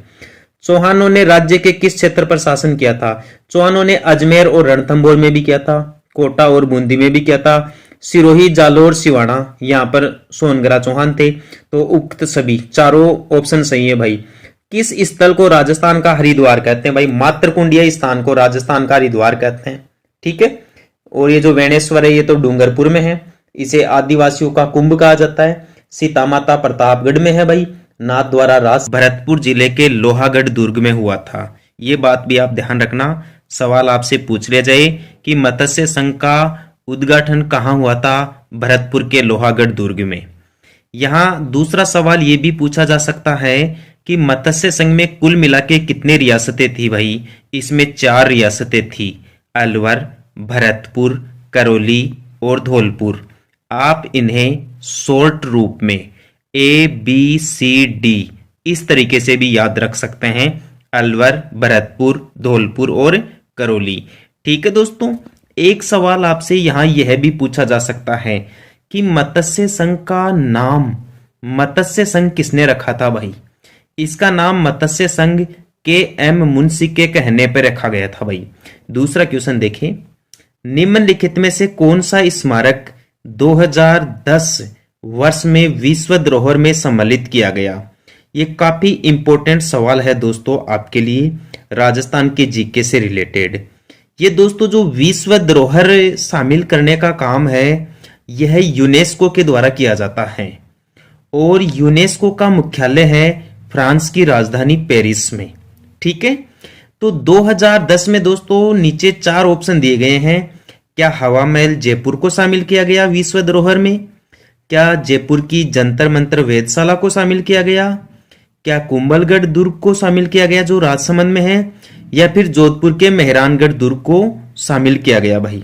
चौहानों ने राज्य के किस क्षेत्र पर शासन किया था? चौहानों ने अजमेर और रणथंभौर में भी किया था, कोटा और बूंदी में भी किया था, सिरोही, जालोर, सिवाड़ा, यहाँ पर सोनगरा चौहान थे। तो उक्त सभी चारों ऑप्शन सही है भाई। किस स्थल को राजस्थान का हरिद्वार कहते हैं? भाई मातृकुंडिया स्थान को राजस्थान का हरिद्वार कहते हैं। ठीक है, और ये जो वेणेश्वर है ये तो डूंगरपुर में है। इसे आदिवासियों का कुंभ कहा जाता है। सीता माता प्रतापगढ़ में है भाई। नाथ द्वारा रास भरतपुर जिले के लोहागढ़ दुर्ग में हुआ था। ये बात भी आप ध्यान रखना, सवाल आपसे पूछ लिया जाए कि मत्स्य संघ का उद्घाटन कहाँ हुआ था? भरतपुर के लोहागढ़ दुर्ग में। यहाँ दूसरा सवाल ये भी पूछा जा सकता है कि मत्स्य संघ में कुल मिला के कितने रियासतें थी भाई? इसमें 4 रियासतें थी, अलवर, भरतपुर, करौली और धौलपुर। आप इन्हें शॉर्ट रूप में ABCD इस तरीके से भी याद रख सकते हैं, अलवर, भरतपुर, धौलपुर और करौली। ठीक है दोस्तों, एक सवाल आपसे यहां यह भी पूछा जा सकता है कि मत्स्य संघ का नाम मत्स्य संघ किसने रखा था भाई? इसका नाम मत्स्य संघ KM मुंशी के कहने पर रखा गया था भाई। दूसरा क्वेश्चन देखें, निम्नलिखित में से कौन सा स्मारक 2010 वर्ष में विश्व धरोहर में सम्मिलित किया गया? ये काफी इंपॉर्टेंट सवाल है दोस्तों आपके लिए, राजस्थान के जीके से रिलेटेड। ये दोस्तों जो विश्व धरोहर शामिल करने का काम है यह यूनेस्को के द्वारा किया जाता है। और यूनेस्को का मुख्यालय है फ्रांस की राजधानी पेरिस में। ठीक है, तो 2010 में दोस्तों नीचे 4 ऑप्शन दिए गए हैं। क्या हवा महल जयपुर को शामिल किया गया विश्व धरोहर में? क्या जयपुर की जंतर मंतर वेधशाला को शामिल किया गया? क्या कुंभलगढ़ दुर्ग को शामिल किया गया जो राजसमंद में है? या फिर जोधपुर के मेहरानगढ़ दुर्ग को शामिल किया गया भाई?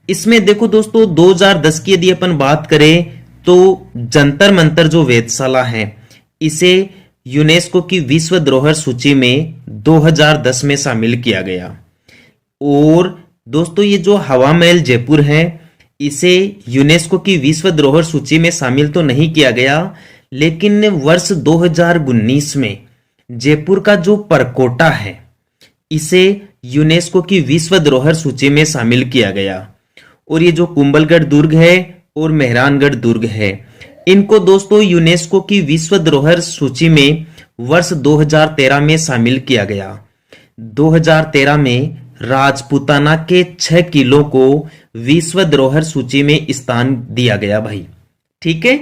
इसमें देखो दोस्तों 2010 की यदि अपन बात करें तो जंतर मंतर जो वेधशाला है इसे यूनेस्को की विश्व धरोहर सूची में 2010 में शामिल किया गया। और दोस्तों ये जो हवा महल जयपुर है इसे यूनेस्को की विश्व धरोहर सूची में शामिल तो नहीं किया गया, लेकिन वर्ष 2019 में जयपुर का जो परकोटा है इसे यूनेस्को की विश्व धरोहर सूची में शामिल किया गया। और ये जो कुंभलगढ़ दुर्ग है और मेहरानगढ़ दुर्ग है इनको दोस्तों यूनेस्को की विश्व धरोहर सूची में वर्ष 2013 में शामिल किया गया। 2013 में राजपूताना के 6 किलों को विश्व धरोहर सूची में स्थान दिया गया भाई। ठीक है,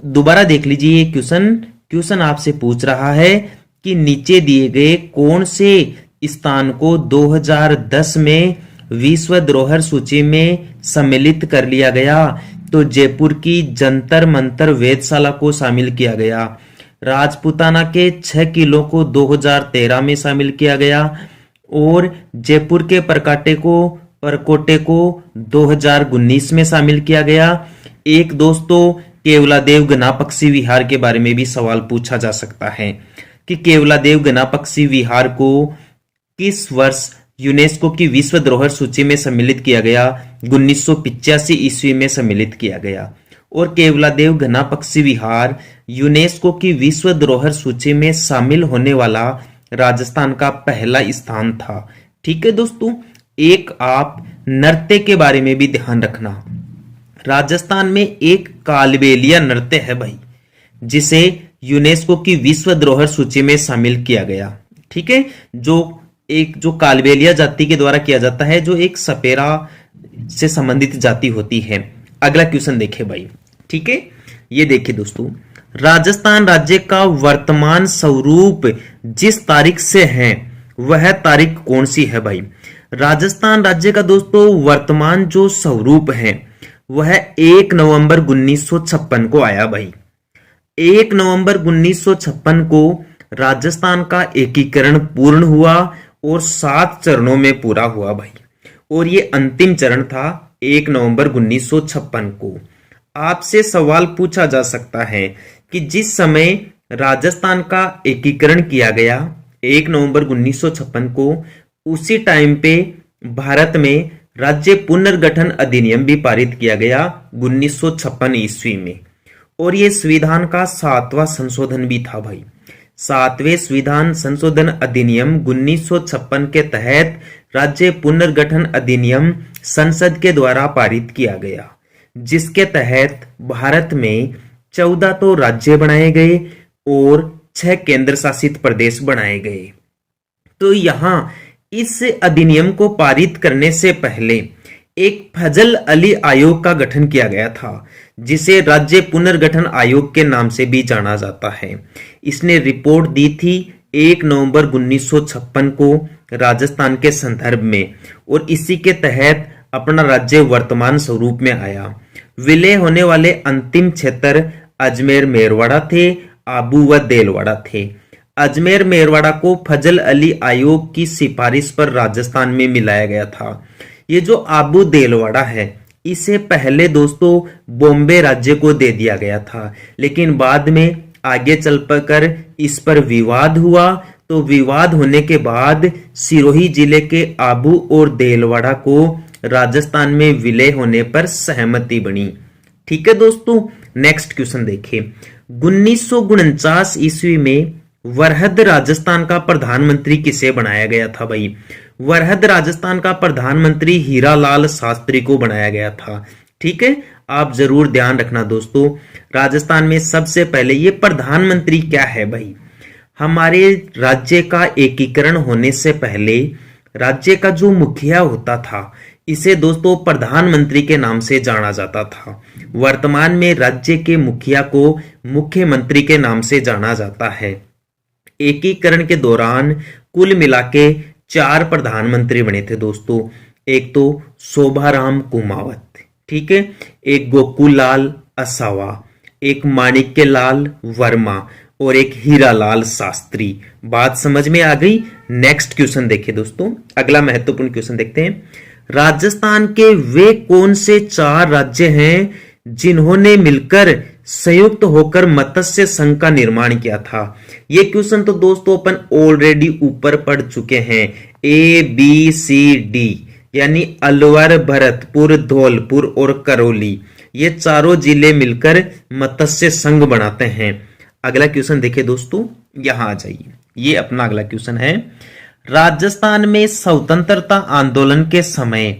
दोबारा देख लीजिए ये क्वेश्चन आपसे पूछ रहा है कि नीचे दिए गए कौन से स्थान को 2010 में विश्व धरोहर सूची में सम्मिलित कर लिया गया? तो जयपुर की जंतर मंतर वेधशाला को शामिल किया गया, राजपूताना के 6 किलों को 2013 में शामिल किया गया और जयपुर के परकोटे को 2019 में शामिल किया गया। एक दोस्तों केवलादेव गना पक्षी विहार के बारे में भी सवाल पूछा जा सकता है। कि केवलादेव गणापक्षी विहार को किस वर्ष यूनेस्को की विश्व धरोहर सूची में सम्मिलित किया गया? 1985 ईस्वी में सम्मिलित किया गया। और केवलादेव गणापक्षी विहार यूनेस्को की विश्व धरोहर सूची में शामिल होने वाला राजस्थान का पहला स्थान था। ठीक है दोस्तों, एक आप नृत्य के बारे में भी ध्यान रखना। राजस्थान में एक कालबेलिया नृत्य है भाई, जिसे यूनेस्को की विश्व धरोहर सूची में शामिल किया गया। ठीक है, जो कालबेलिया जाति के द्वारा किया जाता है, जो एक सपेरा से संबंधित जाति होती है। अगला क्वेश्चन देखे भाई। ठीक है, ये देखिए दोस्तों, राजस्थान राज्य का वर्तमान स्वरूप जिस तारीख से है वह तारीख कौन सी है भाई? राजस्थान राज्य का दोस्तों वर्तमान जो स्वरूप है वह 1 नवंबर 1956 को आया भाई। 1 नवंबर 1956 को राजस्थान का एकीकरण पूर्ण हुआ और 7 चरणों में पूरा हुआ भाई। और ये अंतिम चरण था 1 नवंबर 1956 को। आपसे सवाल पूछा जा सकता है कि जिस समय राजस्थान का एकीकरण किया गया 1 नवंबर 1956 को, उसी टाइम पे भारत में राज्य पुनर्गठन अधिनियम भी पारित किया गया 1956 ईस्वी में। और ये संविधान का 7वां संशोधन भी था भाई। 7वें संविधान संशोधन अधिनियम 1956 के तहत राज्य पुनर्गठन अधिनियम संसद के द्वारा पारित किया गया, जिसके तहत भारत में 14 तो राज्य बनाए गए और 6 केंद्र शासित प्रदेश बनाए गए। तो यहां इस अधिनियम को पारित करने से पहले एक फजल अली आयोग का गठन किया गया था, जिसे राज्य पुनर्गठन आयोग के नाम से भी जाना जाता है। इसने रिपोर्ट दी थी 1 नवंबर 1956 को राजस्थान के संदर्भ में, और इसी के तहत अपना राज्य वर्तमान स्वरूप में आया। विलय होने वाले अंतिम क्षेत्र अजमेर मेरवाड़ा थे, आबू व देलवाड़ा थे। अजमेर मेरवाड़ा को फजल अली आयोग की सिफारिश पर राजस्थान में मिलाया गया था। ये जो आबू देलवाड़ा है, इसे पहले दोस्तों बॉम्बे राज्य को दे दिया गया था, लेकिन बाद में आगे चलकर इस पर विवाद हुआ। तो विवाद होने के बाद सिरोही जिले के आबू और देलवाड़ा को राजस्थान में विलय होने पर सहमति बनी। ठीक है दोस्तों, नेक्स्ट क्वेश्चन देखिए। 1949 ईस्वी में वरहद राजस्थान का प्रधानमंत्री किसे बनाया गया था भाई? वरहद राजस्थान का प्रधानमंत्री हीरालाल शास्त्री को बनाया गया था। ठीक है, आप जरूर ध्यान रखना दोस्तों, राजस्थान में सबसे पहले ये प्रधानमंत्री क्या है भाई? हमारे राज्य का एकीकरण होने से पहले राज्य का जो मुखिया होता था, इसे दोस्तों प्रधानमंत्री के नाम से जाना जाता था। वर्तमान में राज्य के मुखिया को मुख्यमंत्री के नाम से जाना जाता है। एकीकरण के दौरान कुल मिलाके 4 प्रधानमंत्री बने थे दोस्तों। एक तो शोभाराम कुमावत, ठीक है, एक गोकुललाल असावा, एक माणिक्यलाल वर्मा और एक हीरालाल शास्त्री। बात समझ में आ गई? नेक्स्ट क्वेश्चन देखिए दोस्तों, अगला महत्वपूर्ण क्वेश्चन देखते हैं। राजस्थान के वे कौन से 4 राज्य हैं जिन्होंने मिलकर संयुक्त होकर मत्स्य संघ का निर्माण किया था? ये क्वेश्चन तो दोस्तों अपन ऑलरेडी ऊपर पढ़ चुके हैं। ABCD यानी अलवर, भरतपुर, धौलपुर और करौली, ये चारों जिले मिलकर मत्स्य संघ बनाते हैं। अगला क्वेश्चन देखिए दोस्तों, यहां आ जाइए, ये अपना अगला क्वेश्चन है। राजस्थान में स्वतंत्रता आंदोलन के समय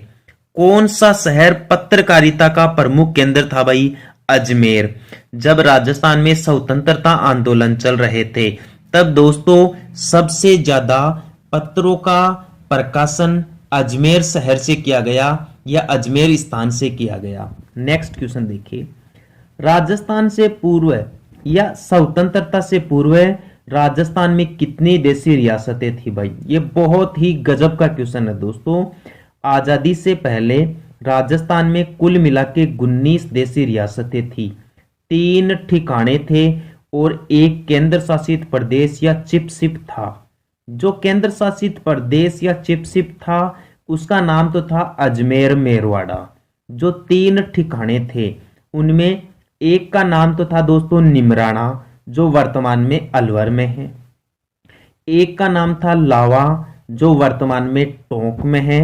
कौन सा शहर पत्रकारिता का प्रमुख केंद्र था भाई? अजमेर। जब राजस्थान में स्वतंत्रता आंदोलन चल रहे थे, तब दोस्तों सबसे ज्यादा पत्रों का प्रकाशन अजमेर शहर से किया गया या अजमेर स्थान से किया गया। नेक्स्ट क्वेश्चन देखिए। राजस्थान से पूर्व या स्वतंत्रता से पूर्व राजस्थान में कितनी देशी रियासतें थी भाई? ये बहुत ही गजब का क्वेश्चन है दोस्तों। आजादी से पहले राजस्थान में कुल मिला के 19 देशी रियासतें थी, 3 ठिकाने थे और एक केंद्र शासित प्रदेश या चिपशिप था। जो केंद्र शासित प्रदेश या चिपशिप था उसका नाम तो था अजमेर मेरवाड़ा। जो 3 ठिकाने थे उनमें एक का नाम तो था दोस्तों निमराना, जो वर्तमान में अलवर में है। एक का नाम था लावा जो वर्तमान में टोंक में है,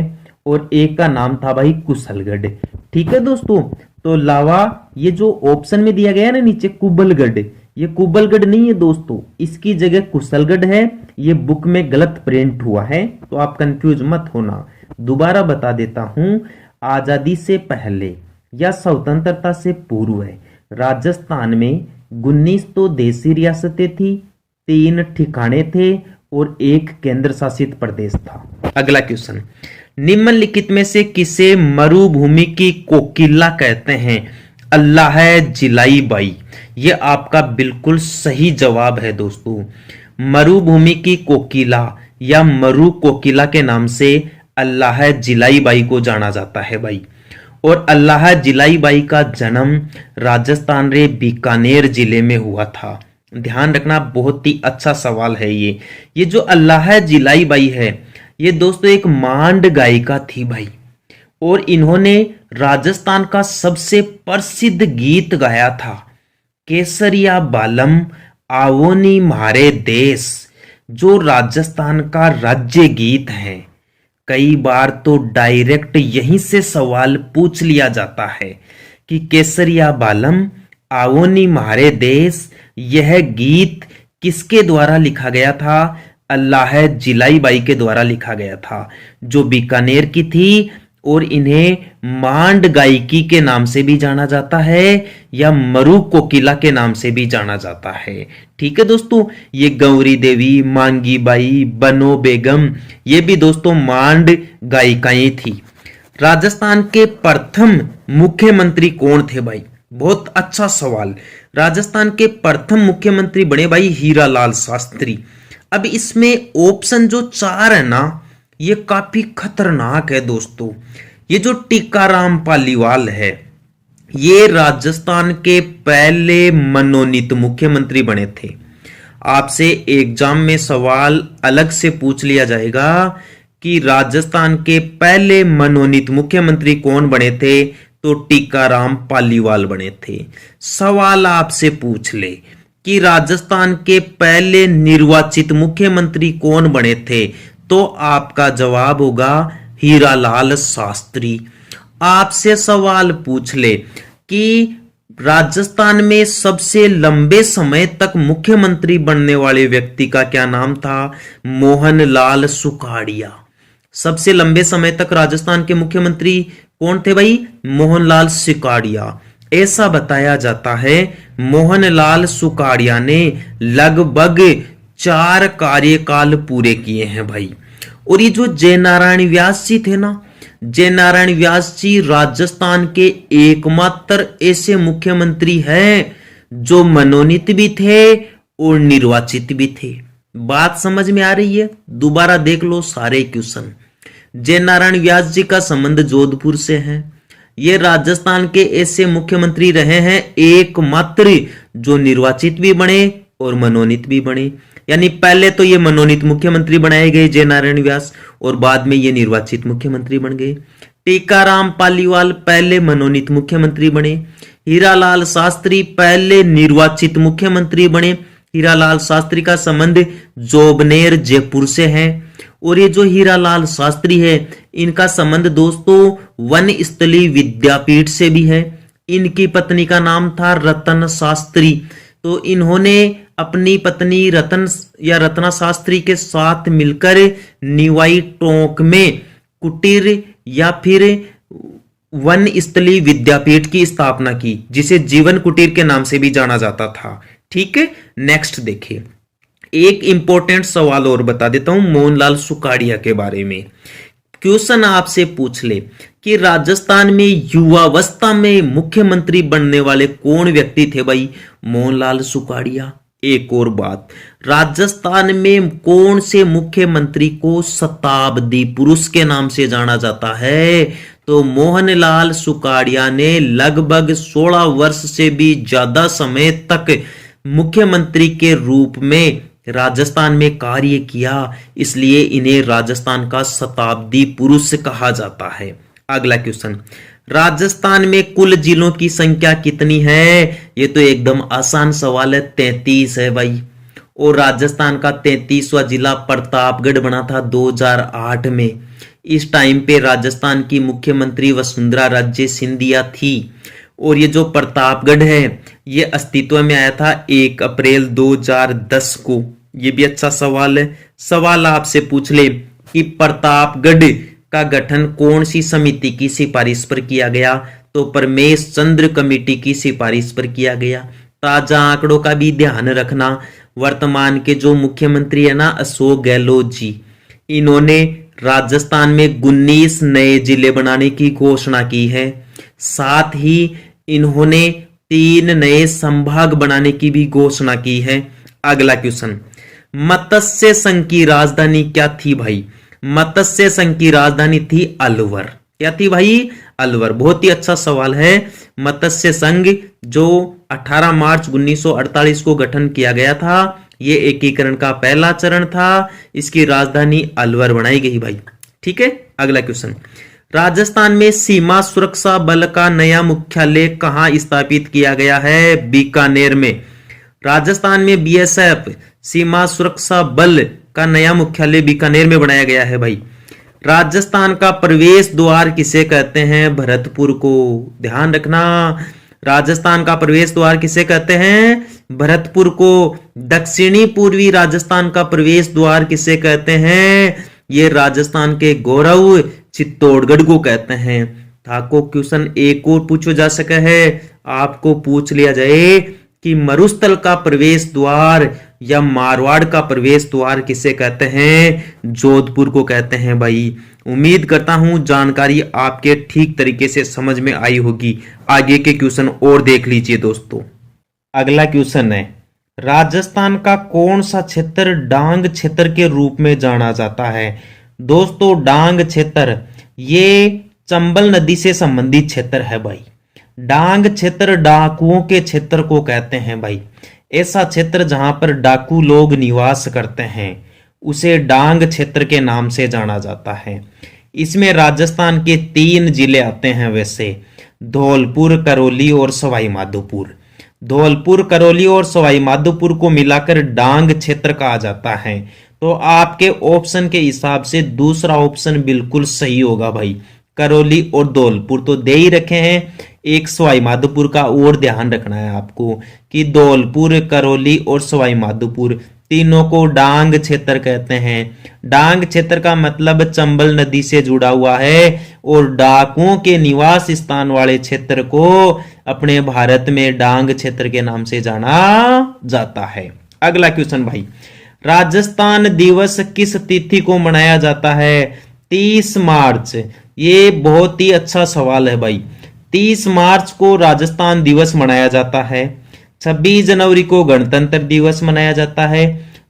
और एक का नाम था भाई कुशलगढ़। ठीक है दोस्तों, तो लावा ये जो ऑप्शन में दिया गया है ना नीचे कुबलगढ़, ये कुबलगढ़ नहीं है दोस्तों, इसकी जगह कुशलगढ़ है। ये बुक में गलत प्रिंट हुआ है, तो आप कंफ्यूज मत होना। दोबारा बता देता हूं, आजादी से पहले या स्वतंत्रता से पूर्व राजस्थान में 19 तो देसी रियासतें थी, 3 ठिकाने थे और 1 केंद्र शासित प्रदेश था। अगला क्वेश्चन, निम्नलिखित में से किसे मरुभूमि की कोकिला कहते हैं? अल्लाह है जिलाई बाई, ये आपका बिल्कुल सही जवाब है दोस्तों। मरुभूमि की कोकिला या मरु कोकिला के नाम से अल्लाह जिलाई बाई को जाना जाता है भाई। और अल्लाह जिलाई बाई का जन्म राजस्थान रे बीकानेर जिले में हुआ था। ध्यान रखना, बहुत ही अच्छा सवाल है ये जो अल्लाह जिलाई बाई है, ये दोस्तों एक मांड गायिका थी भाई, और इन्होंने राजस्थान का सबसे प्रसिद्ध गीत गाया था, केसरिया बालम आवोनी म्हारे देश, जो राजस्थान का राज्य गीत है। कई बार तो डायरेक्ट यहीं से सवाल पूछ लिया जाता है कि केसरिया बालम आवोनी म्हारे देश, यह गीत किसके द्वारा लिखा गया था? अल्लाह जिलाई बाई के द्वारा लिखा गया था, जो बीकानेर की थी, और इन्हें मांड गायिकी के नाम से भी जाना जाता है या मरु कोकिला के नाम से भी जाना जाता है। ठीक है दोस्तों, ये गौरी देवी, मांगी बाई, बनो बेगम, ये भी दोस्तों मांड गायिकाएं थी। राजस्थान के प्रथम मुख्यमंत्री कौन थे भाई? बहुत अच्छा सवाल। राजस्थान के प्रथम मुख्यमंत्री बने भाई हीरालाल शास्त्री। अब इसमें ऑप्शन जो 4 है ना, ये काफी खतरनाक है दोस्तों। ये जो टीकाराम पालीवाल है, ये राजस्थान के पहले मनोनीत मुख्यमंत्री बने थे। आपसे एग्जाम में सवाल अलग से पूछ लिया जाएगा कि राजस्थान के पहले मनोनीत मुख्यमंत्री कौन बने थे, तो टीकाराम पालीवाल बने थे। सवाल आपसे पूछ ले कि राजस्थान के पहले निर्वाचित मुख्यमंत्री कौन बने थे, तो आपका जवाब होगा हीरालाल शास्त्री। आपसे सवाल पूछ ले कि राजस्थान में सबसे लंबे समय तक मुख्यमंत्री बनने वाले व्यक्ति का क्या नाम था? मोहनलाल सुखाड़िया। सबसे लंबे समय तक राजस्थान के मुख्यमंत्री कौन थे भाई? मोहनलाल सुखाड़िया। ऐसा बताया जाता है मोहनलाल सुखाड़िया ने लगभग 4 कार्यकाल पूरे किए हैं भाई। और ये जो जयनारायण व्यास जी थे ना, जयनारायण व्यास जी राजस्थान के एकमात्र ऐसे मुख्यमंत्री हैं जो मनोनीत भी थे और निर्वाचित भी थे। बात समझ में आ रही है? दोबारा देख लो सारे क्वेश्चन। जयनारायण व्यास जी का संबंध जोधपुर से है। ये राजस्थान के ऐसे मुख्यमंत्री रहे हैं एकमात्र जो निर्वाचित भी बने और मनोनीत भी बने। यानी पहले तो ये मनोनीत मुख्यमंत्री बनाए गए जयनारायण व्यास, और बाद में ये निर्वाचित मुख्यमंत्री बन गए। टीकाराम पालीवाल पहले मनोनीत मुख्यमंत्री बने। हीरालाल शास्त्री पहले निर्वाचित मुख्यमंत्री बने। हीरालाल शास्त्री का संबंध जोबनेर जयपुर से है। और ये जो हीरालाल शास्त्री है, इनका संबंध दोस्तों वन स्थली विद्यापीठ से भी है। इनकी पत्नी का नाम था रतन शास्त्री। तो इन्होंने अपनी पत्नी रत्ना शास्त्री के साथ मिलकर निवाई टोंक में कुटीर या फिर वन स्थली विद्यापीठ की स्थापना की, जिसे जीवन कुटीर के नाम से भी जाना जाता था। ठीक है, नेक्स्ट देखिए, एक इंपॉर्टेंट सवाल और बता देता हूं मोहनलाल सुखाड़िया के बारे में। क्वेश्चन आपसे पूछ ले कि राजस्थान में युवावस्था में मुख्यमंत्री बनने वाले कौन व्यक्ति थे भाई? मोहनलाल सुखाड़िया। एक और बात, राजस्थान में कौन से मुख्यमंत्री को शताब्दी पुरुष के नाम से जाना जाता है? तो मोहनलाल सुखाड़िया ने लगभग 16 वर्ष से भी ज्यादा समय तक मुख्यमंत्री के रूप में राजस्थान में कार्य किया, इसलिए इन्हें राजस्थान का शताब्दी पुरुष कहा जाता है। अगला क्वेश्चन, राजस्थान में कुल जिलों की संख्या कितनी है? ये तो एकदम आसान सवाल है, 33 है भाई। और राजस्थान का 33वां जिला प्रतापगढ़ बना था 2008 में। इस टाइम पे राजस्थान की मुख्यमंत्री वसुंधरा राजे सिंधिया थी। और ये जो प्रतापगढ़ है ये अस्तित्व में आया था 1 अप्रैल 2010 को। ये भी अच्छा सवाल है। सवाल आपसे पूछ ले कि प्रतापगढ़ का गठन कौन सी समिति की सिफारिश पर किया गया, तो परमेश चंद्र कमेटी की सिफारिश पर किया गया। ताजा आंकड़ों का भी ध्यान रखना। वर्तमान के जो मुख्यमंत्री है ना अशोक गहलोत जी, इन्होंने राजस्थान में 19 नए जिले बनाने की घोषणा की है। साथ ही इन्होंने 3 नए संभाग बनाने की भी घोषणा की है। अगला क्वेश्चन, मत्स्य संघ की राजधानी क्या थी भाई? मत्स्य संघ की राजधानी थी अलवर। क्या थी भाई? अलवर। बहुत ही अच्छा सवाल है। मत्स्य संघ जो 18 मार्च 1948 को गठन किया गया था, ये एकीकरण का पहला चरण था। इसकी राजधानी अलवर बनाई गई भाई। ठीक है। अगला क्वेश्चन, राजस्थान में सीमा सुरक्षा बल का नया मुख्यालय कहां स्थापित किया गया है? बीकानेर में। राजस्थान में बीएसएफ सीमा सुरक्षा बल का नया मुख्यालय बीकानेर में बनाया गया है भाई। राजस्थान का प्रवेश द्वार किसे कहते हैं? भरतपुर को। ध्यान रखना, राजस्थान का प्रवेश द्वार किसे कहते हैं? भरतपुर को। दक्षिणी पूर्वी राजस्थान का प्रवेश द्वार किसे कहते हैं? ये राजस्थान के गौरव चित्तौड़गढ़ को कहते हैं। थाको क्वेश्चन एक और पूछा जा सका है। आपको पूछ लिया जाए कि मरुस्थल का प्रवेश द्वार या मारवाड़ का प्रवेश द्वार किसे कहते हैं? जोधपुर को कहते हैं भाई। उम्मीद करता हूं जानकारी आपके ठीक तरीके से समझ में आई होगी। आगे के क्वेश्चन और देख लीजिए दोस्तों। अगला क्वेश्चन है, राजस्थान का कौन सा क्षेत्र डांग क्षेत्र के रूप में जाना जाता है? दोस्तों डांग क्षेत्र ये चंबल नदी से संबंधित क्षेत्र है भाई। डांग क्षेत्र डाकुओं के क्षेत्र को कहते हैं भाई। ऐसा क्षेत्र जहां पर डाकू लोग निवास करते हैं उसे डांग क्षेत्र के नाम से जाना जाता है। इसमें राजस्थान के 3 जिले आते हैं वैसे, धौलपुर, करौली और सवाई माधोपुर। धौलपुर, करौली और सवाई माधोपुर को मिलाकर डांग क्षेत्र कहा जाता है। तो आपके ऑप्शन के हिसाब से दूसरा ऑप्शन बिल्कुल सही होगा भाई। करौली और धौलपुर तो दे ही रखे हैं। एक सवाई माधोपुर का और ध्यान रखना है आपको कि धौलपुर, करौली और सवाई माधोपुर तीनों को डांग क्षेत्र कहते हैं। डांग क्षेत्र का मतलब चंबल नदी से जुड़ा हुआ है और डाकुओं के निवास स्थान वाले क्षेत्र को अपने भारत में डांग क्षेत्र के नाम से जाना जाता है। अगला क्वेश्चन भाई, राजस्थान दिवस किस तिथि को मनाया जाता है? 30 मार्च। ये बहुत ही अच्छा सवाल है भाई। 30 मार्च को राजस्थान दिवस मनाया जाता है। 26 जनवरी को गणतंत्र दिवस मनाया जाता है।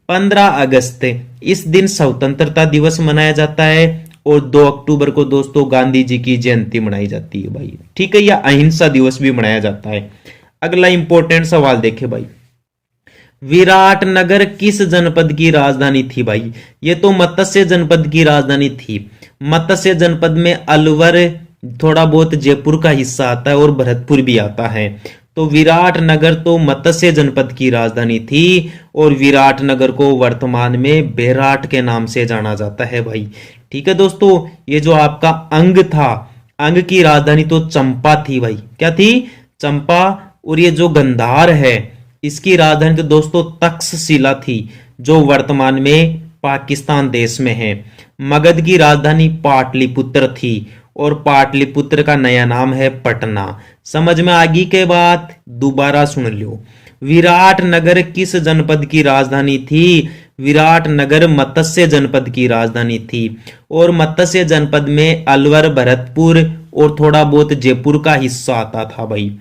15 अगस्त इस दिन स्वतंत्रता दिवस मनाया जाता है और 2 अक्टूबर को दोस्तों गांधी जी की जयंती मनाई जाती है भाई। ठीक है, या अहिंसा दिवस भी मनाया जाता है। अगला इंपॉर्टेंट सवाल देखे भाई, विराटनगर किस जनपद की राजधानी थी भाई? ये तो मत्स्य जनपद की राजधानी थी। मत्स्य जनपद में अलवर, थोड़ा बहुत जयपुर का हिस्सा आता है और भरतपुर भी आता है। तो विराटनगर तो मत्स्य जनपद की राजधानी थी और विराटनगर को वर्तमान में बेराट के नाम से जाना जाता है भाई। ठीक है दोस्तों, ये जो आपका अंग था, अंग की राजधानी तो चंपा थी भाई। क्या थी? चंपा। और ये जो गंधार है इसकी राजधानी तो दोस्तों तक्षशिला थी जो वर्तमान में पाकिस्तान देश में है। मगध की राजधानी पाटलिपुत्र थी और पाटलिपुत्र का नया नाम है पटना। समझ में आ गई के बात? दोबारा सुन लो। विराटनगर किस जनपद की राजधानी थी? विराटनगर मत्स्य जनपद की राजधानी थी और मत्स्य जनपद में अलवर, भरतपुर और थोड़ा बहुत जयपुर का हिस्सा आता था भाई।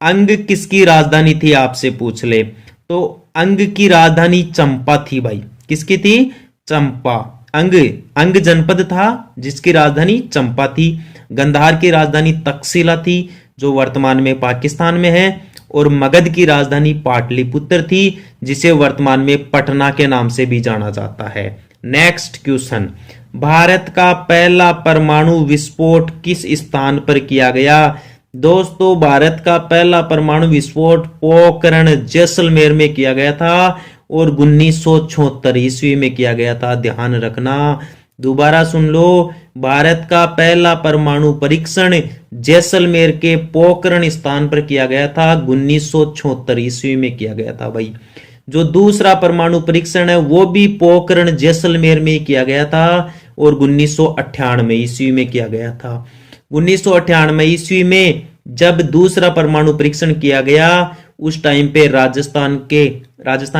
अंग किसकी राजधानी थी आपसे पूछ ले तो अंग की राजधानी चंपा थी भाई। किसकी थी? चंपा। अंग जनपद था जिसकी राजधानी चंपा थी। गंधार की राजधानी तक्षशिला थी जो वर्तमान में पाकिस्तान में है और मगध की राजधानी पाटलिपुत्र थी जिसे वर्तमान में पटना के नाम से भी जाना जाता है। नेक्स्ट क्वेश्चन, भारत का पहला परमाणु विस्फोट किस स्थान पर किया गया? दोस्तों भारत का पहला परमाणु विस्फोट पोखरण जैसलमेर में किया गया था और 1976 ईस्वी में किया गया था, ध्यान रखना। दोबारा सुन लो, भारत का पहला परमाणु परीक्षण जैसलमेर के पोखरण स्थान पर किया गया था, 1976 ईस्वी में किया गया था भाई। जो दूसरा परमाणु परीक्षण है वो भी पोखरण जैसलमेर में किया गया था और 1998 ईस्वी में किया गया था। 1998 ईस्वी में जब दूसरा परमाणु परीक्षण किया गया, उस टाइम पे राजस्थान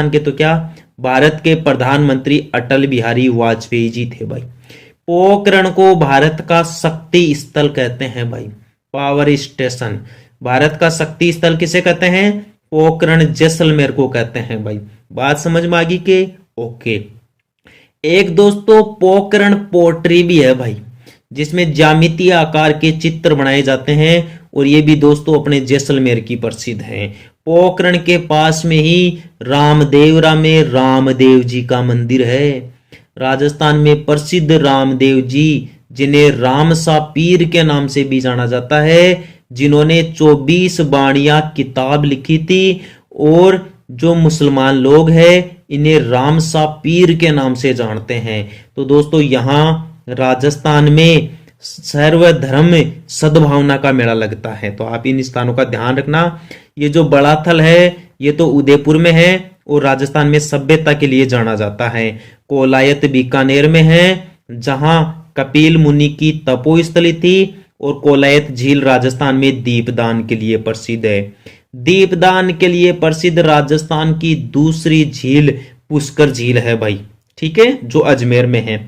के तो क्या, भारत के प्रधानमंत्री अटल बिहारी वाजपेयी जी थे भाई। पोखरण को भारत का शक्ति स्थल कहते हैं भाई, पावर स्टेशन। भारत का शक्ति स्थल किसे कहते हैं? पोखरण जैसलमेर को कहते हैं भाई। बात समझ में आ गई के? ओके। एक दोस्तों पोखरण पोट्री भी है भाई, जिसमें ज्यामितीय आकार के चित्र बनाए जाते हैं और ये भी दोस्तों अपने जैसलमेर की प्रसिद्ध है। पोखरण के पास में ही रामदेवरा में रामदेव जी का मंदिर है। राजस्थान में प्रसिद्ध रामदेव जी, जिन्हें रामसा पीर के नाम से भी जाना जाता है, जिन्होंने 24 बाणियां किताब लिखी थी, और जो मुसलमान लोग हैं इन्हें रामसा पीर के नाम से जानते हैं। तो दोस्तों यहाँ राजस्थान में सर्वधर्म सद्भावना का मेला लगता है, तो आप इन स्थानों का ध्यान रखना। ये जो बड़ा थल है ये तो उदयपुर में है और राजस्थान में सभ्यता के लिए जाना जाता है। कोलायत बीकानेर में है, जहां कपिल मुनि की तपोस्थली थी, और कोलायत झील राजस्थान में दीपदान के लिए प्रसिद्ध है। दीपदान के लिए प्रसिद्ध राजस्थान की दूसरी झील पुष्कर झील है भाई, ठीक है, जो अजमेर में है।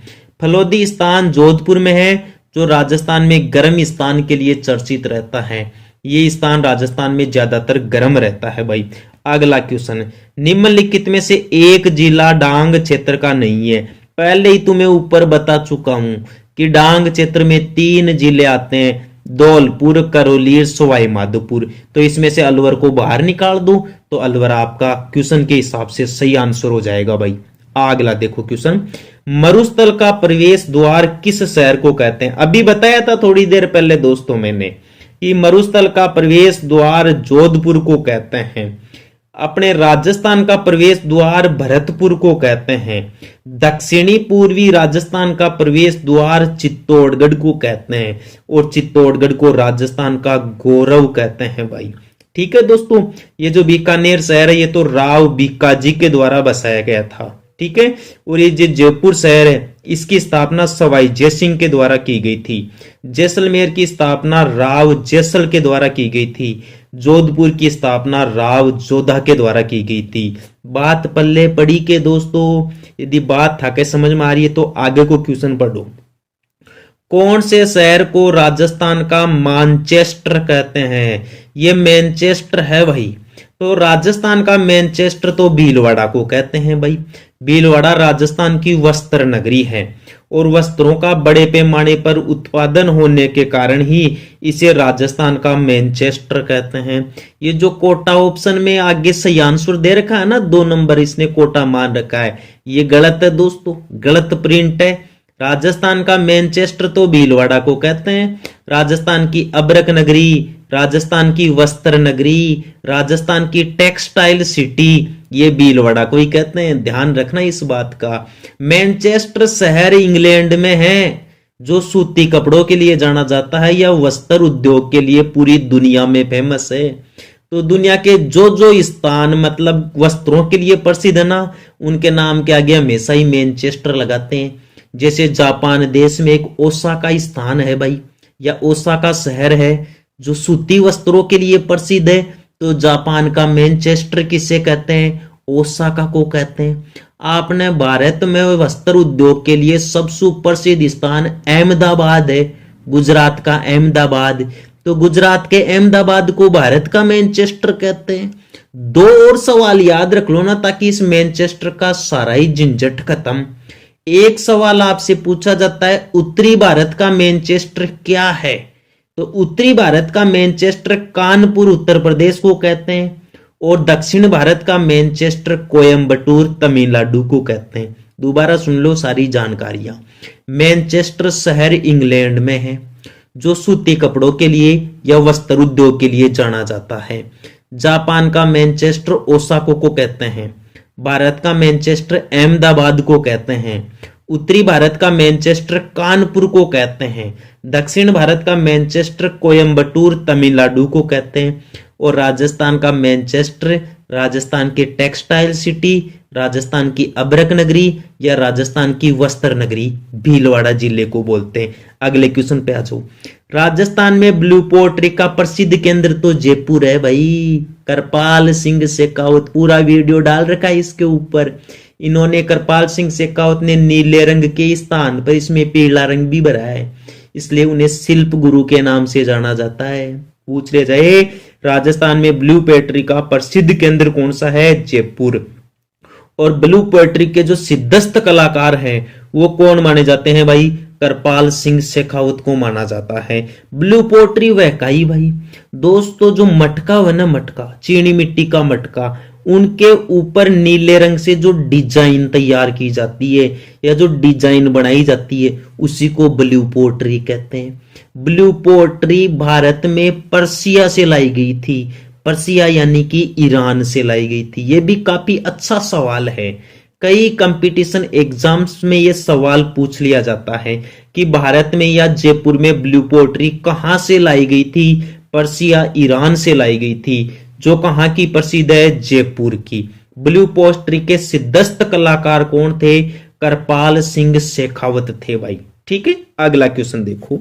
फलोदी स्थान जोधपुर में है, जो राजस्थान में गर्म स्थान के लिए चर्चित रहता है। ये स्थान राजस्थान में ज्यादातर गर्म रहता है भाई। अगला क्वेश्चन, निम्नलिखित में से एक जिला डांग क्षेत्र का नहीं है। पहले ही तुम्हें ऊपर बता चुका हूं कि डांग क्षेत्र में 3 जिले आते हैं, धौलपुर, करौली, सवाई माधोपुर। तो इसमें से अलवर को बाहर निकाल दो तो अलवर आपका क्वेश्चन के हिसाब से सही आंसर हो जाएगा भाई। अगला देखो क्वेश्चन, मरुस्थल का प्रवेश द्वार किस शहर को कहते हैं? अभी बताया था थोड़ी देर पहले दोस्तों मैंने कि मरुस्थल का प्रवेश द्वार जोधपुर को कहते हैं। अपने राजस्थान का प्रवेश द्वार भरतपुर को कहते हैं। दक्षिणी पूर्वी राजस्थान का प्रवेश द्वार चित्तौड़गढ़ को कहते हैं, और चित्तौड़गढ़ को राजस्थान का गौरव कहते हैं भाई। ठीक है दोस्तों, ये जो बीकानेर शहर है ये तो राव बीकाजी के द्वारा बसाया गया था, ठीक है। और ये जो जयपुर शहर है इसकी स्थापना सवाई जयसिंह के द्वारा की गई थी। जैसलमेर की स्थापना राव जैसल के द्वारा की गई थी। जोधपुर की स्थापना राव जोधा के द्वारा की गई थी। बात पल्ले पड़ी के दोस्तों, यदि बात था के समझ में आ रही है तो आगे को क्वेश्चन पढ़ो। कौन से शहर को राजस्थान का मैनचेस्टर कहते हैं? ये मैनचेस्टर है भाई। तो राजस्थान का मैनचेस्टर तो भीलवाड़ा को कहते हैं भाई। भीलवाड़ा राजस्थान की वस्त्र नगरी है और वस्त्रों का बड़े पैमाने पर उत्पादन होने के कारण ही इसे राजस्थान का मैनचेस्टर कहते हैं। ये जो कोटा ऑप्शन में आगे सही आंसर दे रखा है ना, 2 नंबर इसने कोटा मान रखा है, ये गलत है दोस्तों, गलत प्रिंट है। राजस्थान का मैनचेस्टर तो भीलवाड़ा को कहते हैं। राजस्थान की अब्रक नगरी, राजस्थान की वस्त्र नगरी, राजस्थान की टेक्सटाइल सिटी, ये भीलवाड़ा को ही कहते हैं, ध्यान रखना इस बात का। मैनचेस्टर शहर इंग्लैंड में है जो सूती कपड़ों के लिए जाना जाता है या वस्त्र उद्योग के लिए पूरी दुनिया में फेमस है। तो दुनिया के जो जो स्थान मतलब वस्त्रों के लिए प्रसिद्ध है ना, उनके नाम के आगे हमेशा ही मैनचेस्टर लगाते हैं। जैसे जापान देश में एक ओसाका स्थान है भाई, या ओसाका शहर है जो सूती वस्त्रों के लिए प्रसिद्ध है। तो जापान का मैनचेस्टर किसे कहते हैं? ओसाका को कहते हैं। आपने भारत में वस्त्र उद्योग के लिए सबसे प्रसिद्ध स्थान अहमदाबाद है, गुजरात का अहमदाबाद। तो गुजरात के अहमदाबाद को भारत का मैनचेस्टर कहते हैं। 2 और सवाल याद रख लो ना, ताकि इस मैनचेस्टर का सारा ही झंझट खत्म। एक सवाल आपसे पूछा जाता है, उत्तरी भारत का मैनचेस्टर क्या है? तो उत्तरी भारत का मैनचेस्टर कानपुर उत्तर प्रदेश को कहते हैं, और दक्षिण भारत का मैनचेस्टर कोयम्बटूर तमिलनाडु को कहते हैं। दोबारा सुन लो सारी जानकारियां। मैनचेस्टर शहर इंग्लैंड में है, जो सूती कपड़ों के लिए या वस्त्र उद्योग के लिए जाना जाता है। जापान का मैनचेस्टर ओसाका को कहते हैं। भारत का मैनचेस्टर अहमदाबाद को कहते हैं। उत्तरी भारत का मैनचेस्टर कानपुर को कहते हैं। दक्षिण भारत का मैनचेस्टर कोयम्बटूर तमिलनाडु को कहते हैं। और राजस्थान का मैनचेस्टर राजस्थान के टेक्सटाइल सिटी, राजस्थान की अभ्रक नगरी या राजस्थान की वस्त्र नगरी भीलवाड़ा जिले को बोलते हैं। अगले क्वेश्चन पे आ जाओ। राजस्थान में ब्लू पोएट्री का प्रसिद्ध केंद्र तो जयपुर है भाई। करपाल सिंह शेखावत पूरा वीडियो डाल रखा है इसके ऊपर। इन्होंने करपाल सिंह शेखावत ने नीले रंग के स्थान पर इसमें पीला रंग भी भरा है, इसलिए उन्हें शिल्प गुरु के नाम से जाना जाता है। पूछ ले जाए राजस्थान में ब्लू पोएट्री का प्रसिद्ध केंद्र कौन सा है? जयपुर। और ब्लू पोएट्री के जो सिद्धस्त कलाकार हैं वो कौन माने जाते हैं भाई? करपाल सिंह शेखावत को माना जाता है। ब्लू पोएट्री वह काई भाई दोस्तों, जो मटका हुआ ना, मटका चीनी मिट्टी का मटका, उनके ऊपर नीले रंग से जो डिजाइन तैयार की जाती है या जो डिजाइन बनाई जाती है उसी को ब्लू पोएट्री कहते हैं। ब्लू पोएट्री भारत में पर्सिया से लाई गई थी। पर्सिया यानी कि ईरान से लाई गई थी। यह भी काफी अच्छा सवाल है। कई कंपटीशन एग्जाम्स में यह सवाल पूछ लिया जाता है कि भारत में या जयपुर में ब्लू पोएट्री कहां से लाई गई थी? पर्सिया ईरान से लाई गई थी, जो कहां की प्रसिद्ध है? जयपुर की। ब्लू पोएट्री के सिद्धस्त कलाकार कौन थे? करपाल सिंह शेखावत थे भाई। ठीक है, अगला क्वेश्चन देखो।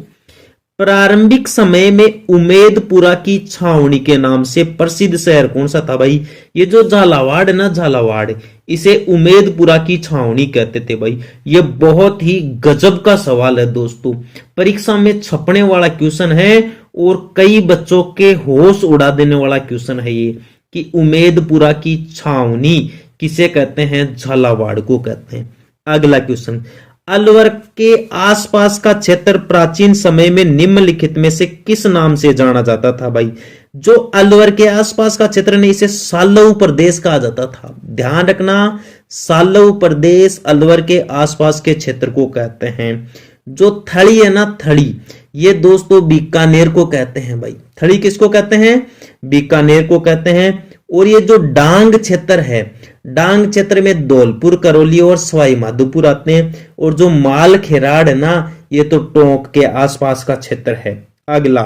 प्रारंभिक समय में उमेदपुरा की छावनी के नाम से प्रसिद्ध शहर कौन सा था भाई? ये जो झालावाड़ है ना, झालावाड़, इसे उमेदपुरा की छावनी कहते थे भाई। ये बहुत ही गजब का सवाल है दोस्तों, परीक्षा में छपने वाला क्वेश्चन है और कई बच्चों के होश उड़ा देने वाला क्वेश्चन है ये कि उमेदपुरा की छावनी किसे कहते हैं? झालावाड़ को कहते हैं। अगला क्वेश्चन, अलवर के आसपास का क्षेत्र प्राचीन समय में निम्नलिखित में से किस नाम से जाना जाता था भाई? जो अलवर के आसपास का क्षेत्र ने इसे सालव प्रदेश कहा जाता था। ध्यान रखना, सालव प्रदेश अलवर के आसपास के क्षेत्र को कहते हैं। जो थड़ी है ना, थड़ी, ये दोस्तों बीकानेर को कहते हैं भाई। थड़ी किसको कहते हैं? बीकानेर को कहते हैं। और ये जो डांग क्षेत्र है, डांग क्षेत्र में धौलपुर, करौली और सवाई माधोपुर आते हैं। और जो माल खेराड़ है ना, ये तो टोंक के आसपास का क्षेत्र है। अगला,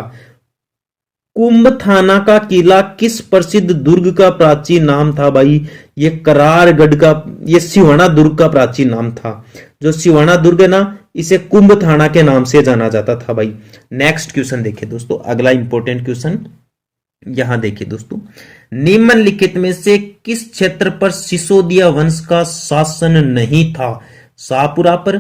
कुंभ थाना का किला किस प्रसिद्ध दुर्ग का प्राचीन नाम था भाई? ये करारगढ़ का, ये सिवाना दुर्ग का प्राचीन नाम था। जो सिवाना दुर्ग है ना, इसे कुंभ थाना के नाम से जाना जाता था भाई। नेक्स्ट क्वेश्चन देखिए दोस्तों, अगला इंपॉर्टेंट क्वेश्चन यहां देखिए दोस्तों। निम्नलिखित में से किस क्षेत्र पर सिसोदिया वंश का शासन नहीं था? शाहपुरा पर,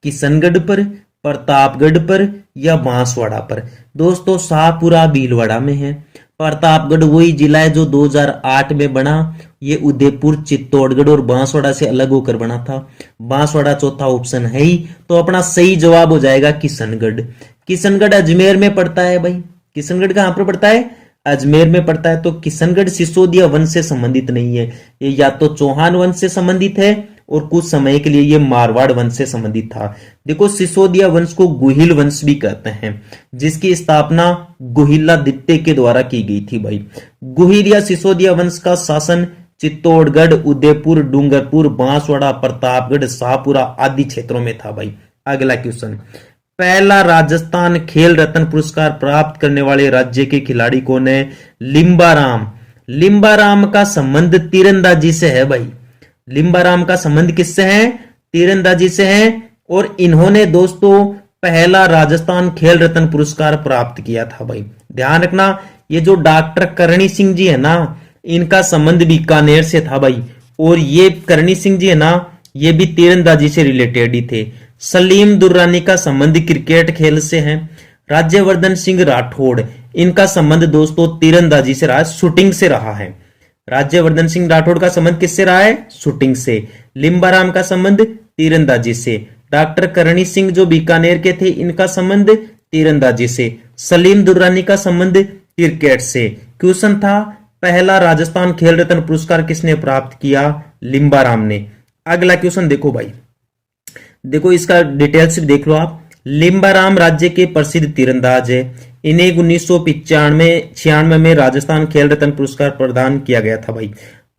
किशनगढ़ पर, प्रतापगढ़ पर या बांसवाड़ा पर? दोस्तों शाहपुरा भीलवाड़ा में है। प्रतापगढ़ वही जिला है जो 2008 में बना। ये उदयपुर, चित्तौड़गढ़ और बांसवाड़ा से अलग होकर बना था। बांसवाड़ा चौथा ऑप्शन है ही, तो अपना सही जवाब हो जाएगा किशनगढ़। किशनगढ़ अजमेर में पड़ता है भाई। किशनगढ़ कहां पर पड़ता है? अजमेर में पड़ता है। तो किशनगढ़ सिसोदिया वंश से संबंधित नहीं है, ये या तो चौहान वंश से संबंधित है और कुछ समय के लिए ये मारवाड़ वंश से संबंधित था। देखो, सिसोदिया वंश को गुहिल वंश भी कहते हैं, जिसकी स्थापना गुहिलादित्य के द्वारा की गई थी भाई। गुहिल या सिसोदिया वंश का शासन चित्तौड़गढ़, उदयपुर, डूंगरपुर, बांसवाड़ा, प्रतापगढ़, शाहपुरा आदि क्षेत्रों में था भाई। अगला क्वेश्चन, पहला राजस्थान खेल रत्न पुरस्कार प्राप्त करने वाले राज्य के खिलाड़ी कौन है? लिम्बाराम। लिम्बाराम का संबंध तीरंदाजी से है भाई। लिम्बाराम का संबंध किससे है? तीरंदाजी से है। और इन्होंने दोस्तों पहला राजस्थान खेल रत्न पुरस्कार प्राप्त किया था भाई। ध्यान रखना, ये जो डॉक्टर करणी सिंह जी है ना, इनका संबंध बीकानेर से था भाई। और ये करणी सिंह जी है ना, ये भी तीरंदाजी से रिलेटेड ही थे। सलीम दुर्रानी का संबंध क्रिकेट खेल से है। राज्यवर्धन सिंह राठौड़, इनका संबंध दोस्तों तीरंदाजी से रहा है, शूटिंग से रहा है। राज्यवर्धन सिंह राठौड़ का संबंध किससे रहा है? शूटिंग से। लिम्बाराम का संबंध तीरंदाजी से। डॉक्टर करणी सिंह जो बीकानेर के थे, इनका संबंध तीरंदाजी से। सलीम दुर्रानी का संबंध क्रिकेट से। क्वेश्चन था पहला राजस्थान खेल रत्न पुरस्कार किसने प्राप्त किया? लिम्बाराम ने। अगला क्वेश्चन देखो भाई, देखो इसका डिटेल्स देख लो आप। लिम्बाराम राज्य के प्रसिद्ध तीरंदाज है। इन्हें 1995-96 में राजस्थान खेल रत्न पुरस्कार प्रदान किया गया था भाई।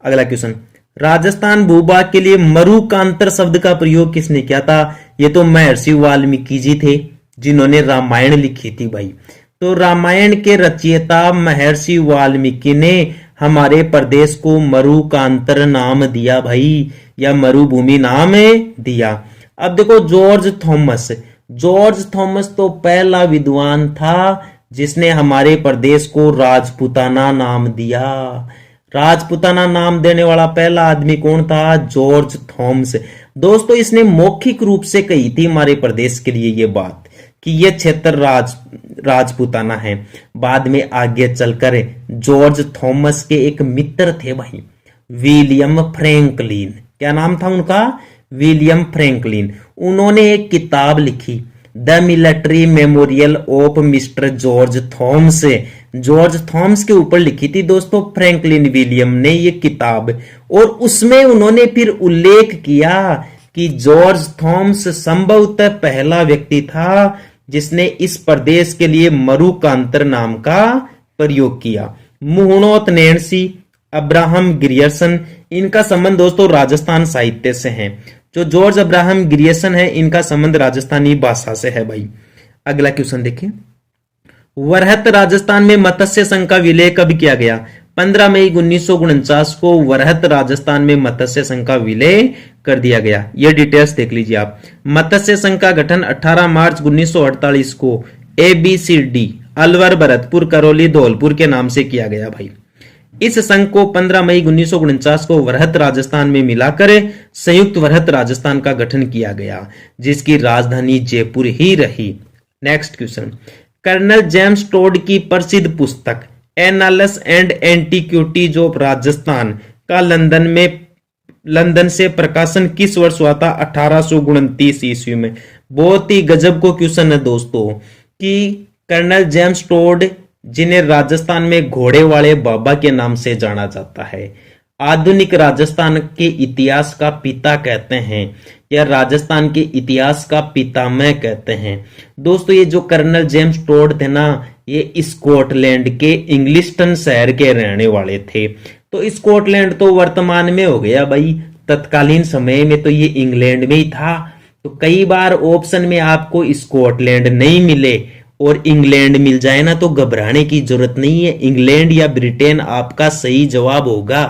अगला क्वेश्चन, राजस्थान भूभाग के लिए मरुकांतर शब्द का प्रयोग किसने किया था? ये तो महर्षि वाल्मीकि जी थे, जिन्होंने रामायण लिखी थी भाई। तो रामायण के रचयिता महर्षि वाल्मीकि ने हमारे प्रदेश को मरुकांतर नाम दिया भाई, या मरुभूमि नाम दिया। अब देखो, जॉर्ज थॉमस तो पहला विद्वान था जिसने हमारे प्रदेश को राजपूताना नाम दिया। राजपूताना नाम देने वाला पहला आदमी कौन था? George Thomas. दोस्तों, इसने मौखिक रूप से कही थी हमारे प्रदेश के लिए ये बात कि ये क्षेत्र राजपूताना है। बाद में आगे चलकर जॉर्ज थॉमस के एक मित्र थे भाई, विलियम फ्रैंकलिन। क्या नाम था उनका? William Franklin. उन्होंने एक किताब लिखी, the military memorial of mister George Thomas. George Thomas के ऊपर लिखी थी दोस्तों फ्रैंकलिन विलियम ने ये किताब, और उसमें उन्होंने फिर उल्लेख किया कि जॉर्ज थॉमस संभवतः पहला व्यक्ति था जिसने इस प्रदेश के लिए मरुकांतर नाम का प्रयोग किया। मुहणोत नैन्सी, अब्राहम ग्रियर्सन, इनका संबंध दोस्तों राजस्थान साहित्य से है। जो जॉर्ज अब्राहम ग्रियर्सन है, इनका संबंध राजस्थानी भाषा से है भाई। अगला क्वेश्चन देखिए, वरहत राजस्थान में मत्स्य संघ का विलय कब किया गया? 15 मई 1949 को वरहत राजस्थान में मत्स्य संघ का विलय कर दिया गया। ये डिटेल्स देख लीजिए आप। मत्स्य संघ का गठन 18 मार्च 1948 को ABCD अलवर, भरतपुर, करौली, धौलपुर के नाम से किया गया भाई। इस संघ को 15 मई 1949 को वरहत राजस्थान में मिलाकर संयुक्त वरहत राजस्थान का गठन किया गया, जिसकी राजधानी जयपुर ही रही। Next question, colonel James Tod की प्रसिद्ध पुस्तक Annals and antiquities of Rajasthan का लंदन से प्रकाशन किस वर्ष हुआ था? 1829 ईस्वी में। बहुत ही गजब को क्वेश्चन है दोस्तों कि कर्नल जेम्स टोड, जिन्हें राजस्थान में घोड़े वाले बाबा के नाम से जाना जाता है, आधुनिक राजस्थान के इतिहास का पिता कहते हैं, या राजस्थान के इतिहास का पितामह कहते हैं। दोस्तों, ये जो कर्नल जेम्स टोड थे ना, ये स्कॉटलैंड के इंग्लिस्टन शहर के रहने वाले थे। तो स्कॉटलैंड तो वर्तमान में हो गया भाई, तत्कालीन समय में तो ये इंग्लैंड में ही था। तो कई बार ऑप्शन में आपको स्कॉटलैंड नहीं मिले और इंग्लैंड मिल जाए ना, तो घबराने की जरूरत नहीं है। इंग्लैंड या ब्रिटेन आपका सही जवाब होगा।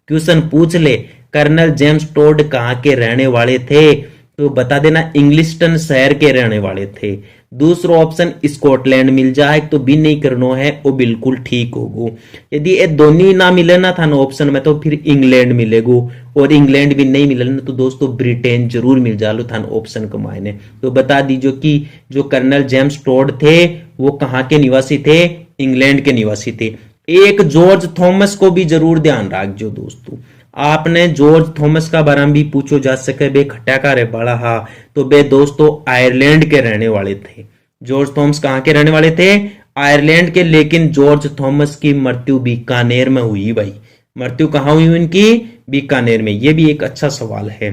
क्वेश्चन पूछ ले, कर्नल जेम्स टोड कहां के रहने वाले थे? तो बता देना, इंग्लिस्टन शहर के रहने वाले थे। दूसरा ऑप्शन स्कॉटलैंड मिल जाए तो भी नहीं करना है, वो बिल्कुल ठीक होगो। यदि ये दोनों ना मिले ना था ना ऑप्शन में, तो फिर इंग्लैंड मिलेगो, और इंग्लैंड भी नहीं मिले ना तो दोस्तों ब्रिटेन जरूर मिल जालो था ऑप्शन को मायने। तो बता दीजिए कि जो कर्नल जेम्स टोड थे वो कहाँ के निवासी थे? इंग्लैंड के निवासी थे। एक जॉर्ज थॉमस को भी जरूर ध्यान रखो दोस्तों, आपने जॉर्ज थॉमस का बारे में भी पूछो जा सके, बे खट्या का रे बड़ा हा, तो बे दोस्तों आयरलैंड के रहने वाले थे। जॉर्ज थॉमस कहां के रहने वाले थे? आयरलैंड के। लेकिन जॉर्ज थॉमस की मृत्यु बीकानेर में हुई भाई। मृत्यु कहां हुई उनकी? बीकानेर में। यह भी एक अच्छा सवाल है।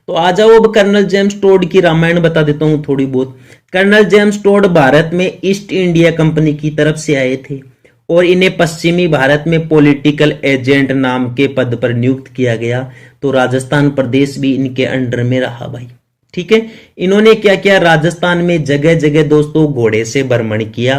तो आ जाओ अब कर्नल जेम्स टोड की रामायण बता देता हूं थोड़ी बहुत। कर्नल जेम्स टोड भारत में ईस्ट इंडिया कंपनी की तरफ से आए थे और इन्हें पश्चिमी भारत में पॉलिटिकल एजेंट नाम के पद पर नियुक्त किया गया। तो राजस्थान प्रदेश भी इनके अंडर में रहा भाई। ठीक है, इन्होंने क्या किया? राजस्थान में जगह जगह दोस्तों घोड़े से भ्रमण किया,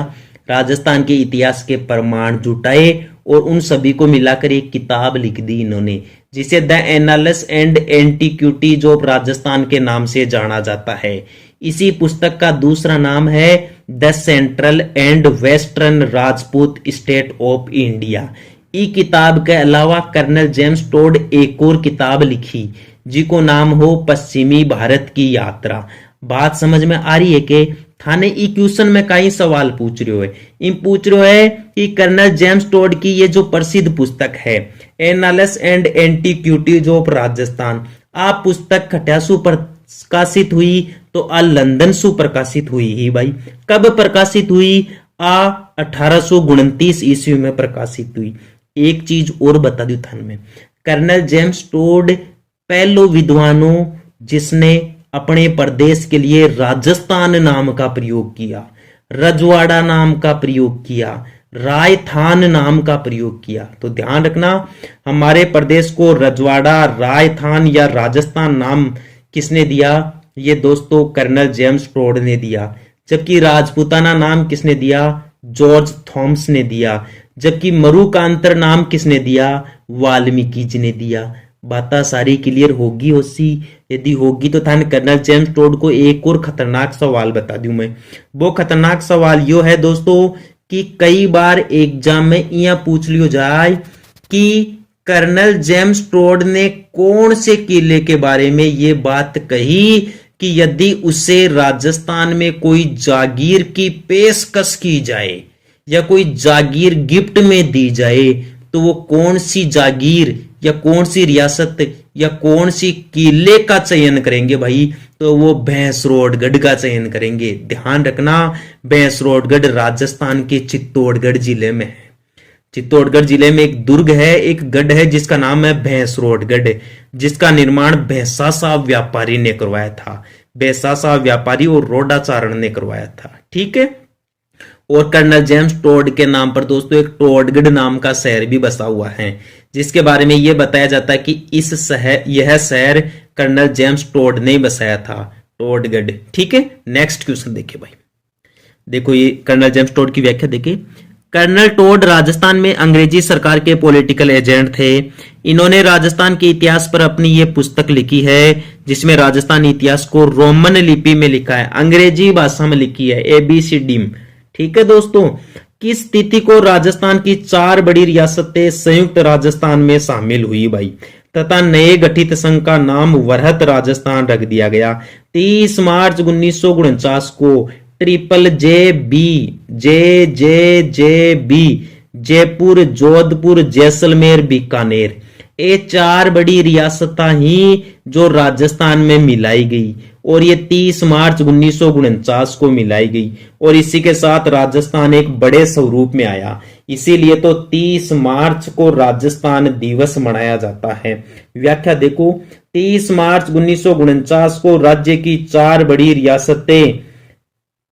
राजस्थान के इतिहास के प्रमाण जुटाए और उन सभी को मिलाकर एक किताब लिख दी इन्होंने, जिसे the annals and antiquities of Rajasthan के नाम से जाना जाता है। इसी पुस्तक का दूसरा नाम है the central and western Rajput state of India. ई किताब के अलावा कर्नल जेम्स टोड एक और किताब लिखी जिको नाम हो पश्चिमी भारत की यात्रा। बात समझ में आ रही है कि थाने ई क्वेश्चन में कई सवाल पूछ रहे हो? इन पूछ रहे है कि कर्नल जेम्स टोड की ये जो प्रसिद्ध पुस्तक है annals and antiquities of Rajasthan, आ पुस्तक खट्यासू प्रकाशित हुई तो आ लंदन सु प्रकाशित हुई ही भाई। कब प्रकाशित हुई? 1829 ईस्वी में प्रकाशित हुई। एक चीज और बता दूं थान में, कर्नल जेम्स टोड पहलो विद्वानों जिसने अपने प्रदेश के लिए राजस्थान नाम का प्रयोग किया, रजवाड़ा नाम का प्रयोग किया, रायथान नाम का प्रयोग किया। तो ध्यान रखना, हमारे प्रदेश को रजवाड़ा, रायथान या राजस्थान नाम किसने दिया? ये दोस्तों कर्नल जेम्स टोड ने दिया। जबकि राजपूताना नाम किसने दिया? जॉर्ज थॉमस ने दिया। जबकि मरुकांतर नाम किसने दिया? वाल्मीकि जी ने दिया। बातें सारी क्लियर होगी होसी? यदि होगी तो थाने कर्नल जेम्स टोड को एक और खतरनाक सवाल बता दूं मैं। वो खतरनाक सवाल यो है दोस्तों कि कई बार एग्जाम में यह पूछ लियो जाए कि कर्नल जेम्स टोड ने कौन से किले के बारे में ये बात कही कि यदि उसे राजस्थान में कोई जागीर की पेशकश की जाए या कोई जागीर गिफ्ट में दी जाए तो वो कौन सी जागीर या कौन सी रियासत या कौन सी किले का चयन करेंगे भाई? तो वो भैंसरोडगढ़ का चयन करेंगे। ध्यान रखना, भैंसरोडगढ़ राजस्थान के चित्तौड़गढ़ जिले में है। चित्तौड़गढ़ जिले में एक दुर्ग है, एक गढ़ है जिसका नाम है भैंसरोडगढ़, जिसका निर्माण भैंसा साहब व्यापारी ने करवाया था। भैंसा साहब व्यापारी और रोडाचारण ने करवाया था। ठीक है। और कर्नल जेम्स टोड के नाम पर दोस्तों एक टोडगढ़ नाम का शहर भी बसा हुआ है, जिसके बारे में यह बताया जाता है कि यह शहर कर्नल जेम्स टोड ने बसाया था, टोडगढ़। ठीक है। नेक्स्ट क्वेश्चन देखिए भाई, देखो ये कर्नल जेम्स टोड की व्याख्या देखिए। कर्नल टोड राजस्थान में अंग्रेजी सरकार के पॉलिटिकल एजेंट थे। इन्होंने राजस्थान के इतिहास पर अपनी ये पुस्तक लिखी है, जिसमें राजस्थान इतिहास को रोमन लिपि में लिखा है, अंग्रेजी भाषा में लिखी है, ABCD। ठीक है दोस्तों। किस स्थिति को राजस्थान की 4 बड़ी रियासतें संयुक्त राजस्थान में शामिल हुई भाई, तथा नए गठित संघ का नाम वरहत राजस्थान रख दिया गया। 30 मार्च 1949 को ट्रिपल JB जयपुर, जोधपुर, जैसलमेर, बीकानेर, ये 4 बड़ी रियासतें ही जो राजस्थान में मिलाई गई और ये 30 मार्च 1949 को मिलाई गई और इसी के साथ राजस्थान एक बड़े स्वरूप में आया। इसीलिए तो 30 मार्च को राजस्थान दिवस मनाया जाता है। व्याख्या देखो, 30 मार्च 1949 को राज्य की 4 बड़ी रियासतें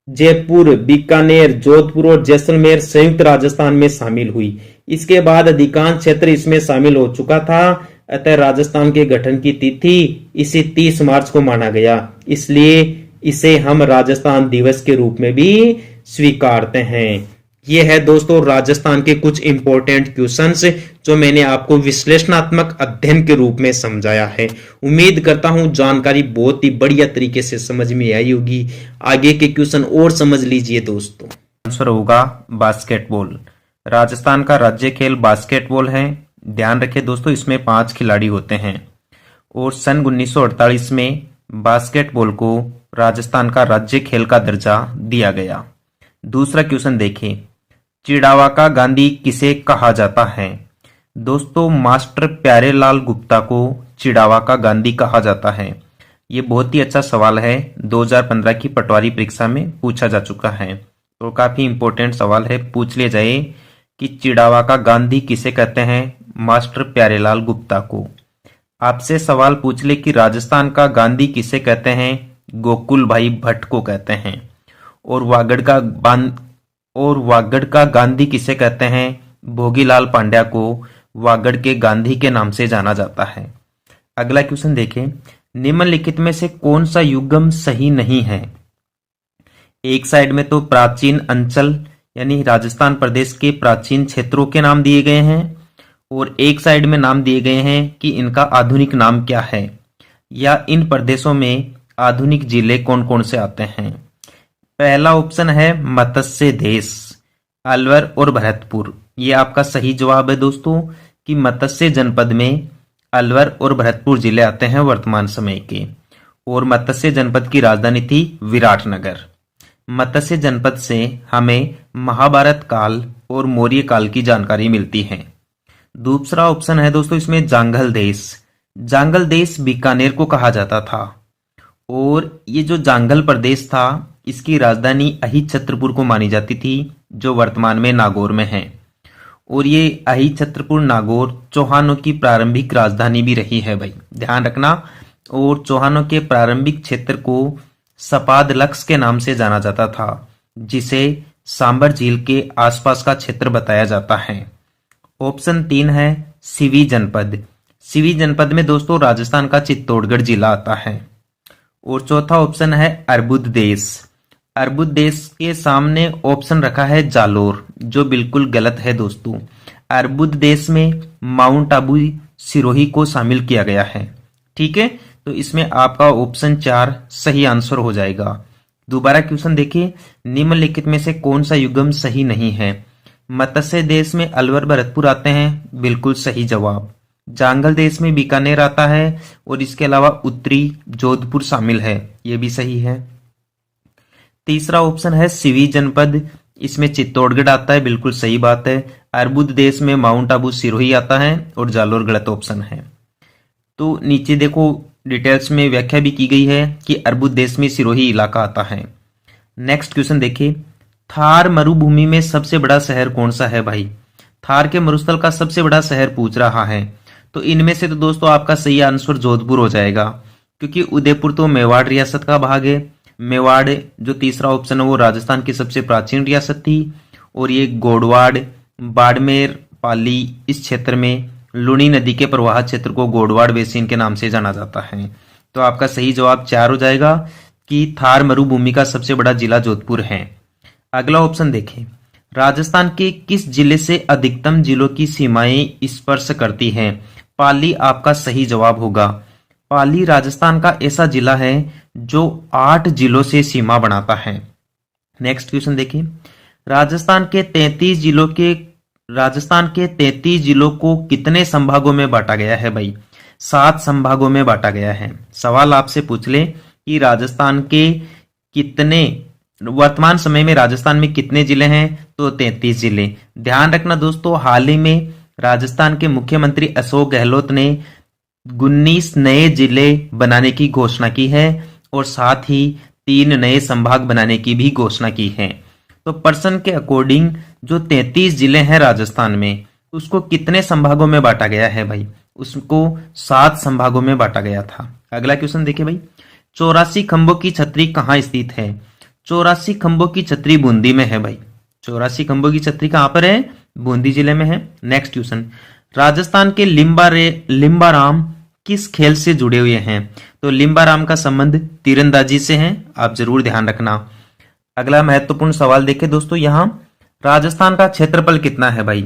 जयपुर, बीकानेर, जोधपुर और जैसलमेर संयुक्त राजस्थान में शामिल हुई। इसके बाद अधिकांश क्षेत्र इसमें शामिल हो चुका था, अतः राजस्थान के गठन की तिथि इसी 30 मार्च को माना गया, इसलिए इसे हम राजस्थान दिवस के रूप में भी स्वीकारते हैं। ये है दोस्तों राजस्थान के कुछ इंपॉर्टेंट क्वेश्चंस जो मैंने आपको विश्लेषणात्मक अध्ययन के रूप में समझाया है। उम्मीद करता हूं जानकारी बहुत ही बढ़िया तरीके से समझ में आई होगी। आगे के क्वेश्चन और समझ लीजिए दोस्तों। आंसर होगा बास्केटबॉल। राजस्थान का राज्य खेल बास्केटबॉल है। ध्यान रखिए दोस्तों, इसमें 5 खिलाड़ी होते हैं और सन 1948 में बास्केटबॉल को राजस्थान का राज्य खेल का दर्जा दिया गया। दूसरा क्वेश्चन देखें, चिड़ावा का गांधी किसे कहा जाता है? दोस्तों मास्टर प्यारेलाल गुप्ता को चिड़ावा का गांधी कहा जाता है। ये बहुत ही अच्छा सवाल है, 2015 की पटवारी परीक्षा में पूछा जा चुका है, तो काफी इंपॉर्टेंट सवाल है। पूछ लिया जाए कि चिड़ावा का गांधी किसे कहते हैं? मास्टर प्यारेलाल गुप्ता को। आपसे सवाल पूछ ले कि राजस्थान का गांधी किसे कहते हैं? गोकुल भाई भट्ट को कहते हैं। और वागड़ का गांधी किसे कहते हैं? भोगीलाल पांड्या को वागड़ के गांधी के नाम से जाना जाता है। अगला क्वेश्चन देखें, निम्नलिखित में से कौन सा युग्म सही नहीं है? एक साइड में तो प्राचीन अंचल यानी राजस्थान प्रदेश के प्राचीन क्षेत्रों के नाम दिए गए हैं और एक साइड में नाम दिए गए हैं कि इनका आधुनिक नाम क्या है या इन प्रदेशों में आधुनिक जिले कौन कौन से आते हैं। पहला ऑप्शन है मत्स्य देश, अलवर और भरतपुर। ये आपका सही जवाब है दोस्तों कि मत्स्य जनपद में अलवर और भरतपुर जिले आते हैं वर्तमान समय के, और मत्स्य जनपद की राजधानी थी विराटनगर। मत्स्य जनपद से हमें महाभारत काल और मौर्य काल की जानकारी मिलती है। दूसरा ऑप्शन है दोस्तों इसमें जांगल देश। जांगल देश बीकानेर को कहा जाता था और ये जो जांगल प्रदेश था इसकी राजधानी अहित छत्रपुर को मानी जाती थी, जो वर्तमान में नागौर में है। और ये अहित छत्रपुर नागौर चौहानों की प्रारंभिक राजधानी भी रही है भाई, ध्यान रखना। और चौहानों के प्रारंभिक क्षेत्र को सपाद लक्स के नाम से जाना जाता था, जिसे सांबर झील के आसपास का क्षेत्र बताया जाता है। ऑप्शन 3 है सिवी जनपद। सिवी जनपद में दोस्तों राजस्थान का चित्तौड़गढ़ जिला आता है। और चौथा ऑप्शन है अर्बुद देश। अर्बुद देश के सामने ऑप्शन रखा है जालोर, जो बिल्कुल गलत है दोस्तों। अर्बुद देश में माउंट आबू सिरोही को शामिल किया गया है। ठीक है, तो इसमें आपका ऑप्शन 4 सही आंसर हो जाएगा। दोबारा क्वेश्चन देखिए, निम्नलिखित में से कौन सा युग्म सही नहीं है? मत्स्य देश में अलवर भरतपुर आते हैं, बिल्कुल सही जवाब। जांगल देश में बीकानेर आता है और इसके अलावा उत्तरी जोधपुर शामिल है, यह भी सही है। तीसरा ऑप्शन है सिवी जनपद, इसमें चित्तौड़गढ़ आता है, बिल्कुल सही बात है। अर्बुद देश में माउंट आबू सिरोही आता है और जालोर गलत ऑप्शन है। तो नीचे देखो डिटेल्स में व्याख्या भी की गई है कि अर्बुद देश में सिरोही इलाका आता है। नेक्स्ट क्वेश्चन देखिए, थार मरुभूमि में सबसे बड़ा शहर कौन सा है भाई? थार के मरुस्थल का सबसे बड़ा शहर पूछ रहा है। तो इनमें से तो दोस्तों आपका सही आंसर जोधपुर हो जाएगा, क्योंकि उदयपुर तो मेवाड़ रियासत का भाग है। मेवाड़ जो तीसरा ऑप्शन है वो राजस्थान की सबसे प्राचीन रियासत थी। और ये गोडवाड़, बाड़मेर, पाली, इस क्षेत्र में लुणी नदी के प्रवाह क्षेत्र को गोडवाड़ बेसिन के नाम से जाना जाता है। तो आपका सही जवाब 4 हो जाएगा कि थार मरुभूमि का सबसे बड़ा जिला जोधपुर है। अगला ऑप्शन देखें, राजस्थान के किस जिले से अधिकतम जिलों की सीमाएं स्पर्श करती हैं? पाली आपका सही जवाब होगा। पाली राजस्थान का ऐसा जिला है जो 8 जिलों से सीमा बनाता है। नेक्स्ट क्वेश्चन देखिए, राजस्थान के 33 जिलों को कितने संभागों में बांटा गया है भाई? 7 संभागों में बांटा गया है। सवाल आपसे पूछ ले कि राजस्थान के कितने, वर्तमान समय में राजस्थान में कितने जिले हैं? तो 33 जिले। ध्यान रखना दोस्तों, हाल ही में राजस्थान के मुख्यमंत्री अशोक गहलोत ने 19 नए जिले बनाने की घोषणा की है और साथ ही 3 नए संभाग बनाने की भी घोषणा की है। तो पर्सन के अकॉर्डिंग जो 33 जिले हैं राजस्थान में, उसको कितने संभागों में बांटा गया है भाई? उसको 7 संभागों में बांटा गया था। अगला क्वेश्चन देखिए भाई, 84 खंभों की छतरी कहाँ स्थित है? 84 खंभों की छतरी बूंदी में है भाई। 84 खंभों की छतरी कहाँ पर है? बूंदी जिले में है। नेक्स्ट क्वेश्चन, राजस्थान के लिम्बाराम किस खेल से जुड़े हुए हैं? तो लिम्बाराम का संबंध तीरंदाजी से है, आप जरूर ध्यान रखना। अगला महत्वपूर्ण सवाल देखें दोस्तों, यहां राजस्थान का क्षेत्रफल कितना है भाई?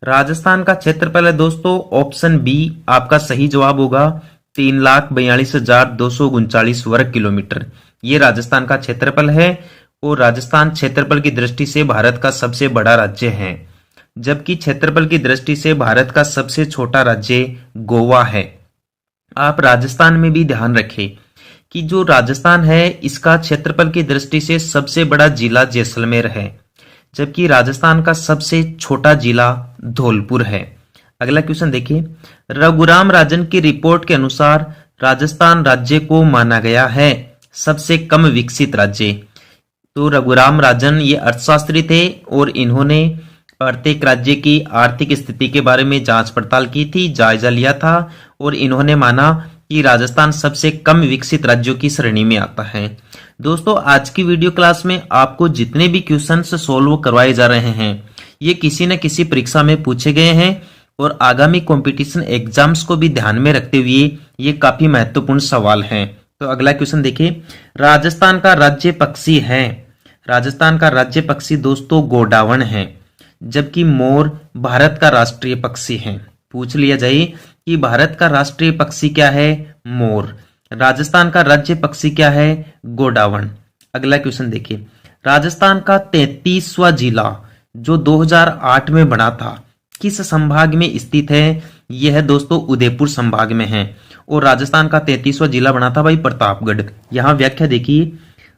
राजस्थान का क्षेत्रफल है दोस्तों ऑप्शन बी आपका सही जवाब होगा 3,42,239 वर्ग किलोमीटर। ये राजस्थान का क्षेत्रफल है और राजस्थान क्षेत्रफल की दृष्टि से भारत का सबसे बड़ा राज्य है, जबकि क्षेत्रफल की दृष्टि से भारत का सबसे छोटा राज्य गोवा है। आप राजस्थान में भी ध्यान रखें कि जो राजस्थान है इसका क्षेत्रफल की दृष्टि से सबसे बड़ा जिला जैसलमेर है, जबकि राजस्थान का सबसे छोटा जिला धौलपुर है। अगला क्वेश्चन देखिए, रघुराम राजन की रिपोर्ट के अनुसार राजस्थान राज्य को माना गया है सबसे कम विकसित राज्य। तो रघुराम राजन ये अर्थशास्त्री थे और इन्होंने प्रत्येक राज्य की आर्थिक स्थिति के बारे में जांच पड़ताल की थी, जायजा लिया था और इन्होंने माना कि राजस्थान सबसे कम विकसित राज्यों की श्रेणी में आता है। दोस्तों आज की वीडियो क्लास में आपको जितने भी क्वेश्चंस सॉल्व करवाए जा रहे हैं ये किसी न किसी परीक्षा में पूछे गए हैं और आगामी कंपटीशन एग्जाम्स को भी ध्यान में रखते हुए ये काफी महत्वपूर्ण सवाल हैं। तो अगला क्वेश्चन देखिए, राजस्थान का राज्य पक्षी है। राजस्थान का राज्य पक्षी दोस्तों गोडावण है, जबकि मोर भारत का राष्ट्रीय पक्षी है। पूछ लिया जाए कि भारत का राष्ट्रीय पक्षी क्या है? मोर। राजस्थान का राज्य पक्षी क्या है? गोडावण। अगला क्वेश्चन देखिए, राजस्थान का 33वां जिला जो 2008 में बना था किस संभाग में स्थित है? यह दोस्तों उदयपुर संभाग में है और राजस्थान का 33वां जिला बना था भाई प्रतापगढ़। यहां व्याख्या देखिए,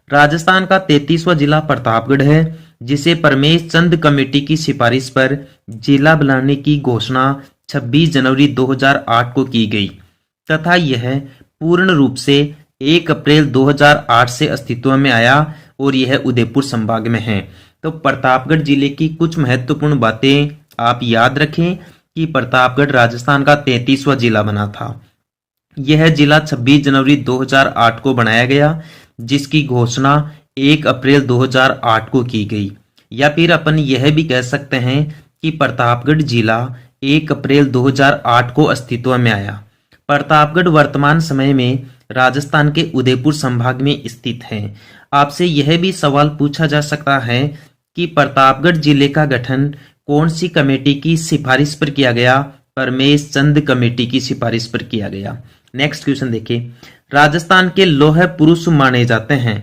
राजस्थान का 33वां जिला प्रतापगढ़ है, जिसे परमेश चंद कमेटी की सिफारिश पर जिला बनाने की घोषणा 26 जनवरी 2008 को की गई तथा यह पूर्ण रूप से 1 अप्रैल 2008 से अस्तित्व में आया और यह उदयपुर संभाग में है। तो प्रतापगढ़ जिले की कुछ महत्वपूर्ण बातें आप याद रखें कि प्रतापगढ़ राजस्थान का 33वां जिला बना था। यह जिला 26 जनवरी 2008 को बनाया गया, जिसकी घोषणा 1 अप्रैल 2008 को की गई। या फिर अपन यह भी कह सकते हैं कि प्रतापगढ़ जिला 1 अप्रैल 2008 को अस्तित्व में आया। प्रतापगढ़ वर्तमान समय में राजस्थान के उदयपुर संभाग में स्थित है। आपसे यह भी सवाल पूछा जा सकता है कि प्रतापगढ़ जिले का गठन कौन सी कमेटी की सिफारिश पर किया गया? परमेश चंद कमेटी की सिफारिश पर किया गया। नेक्स्ट क्वेश्चन देखिए, राजस्थान के लौह पुरुष माने जाते हैं।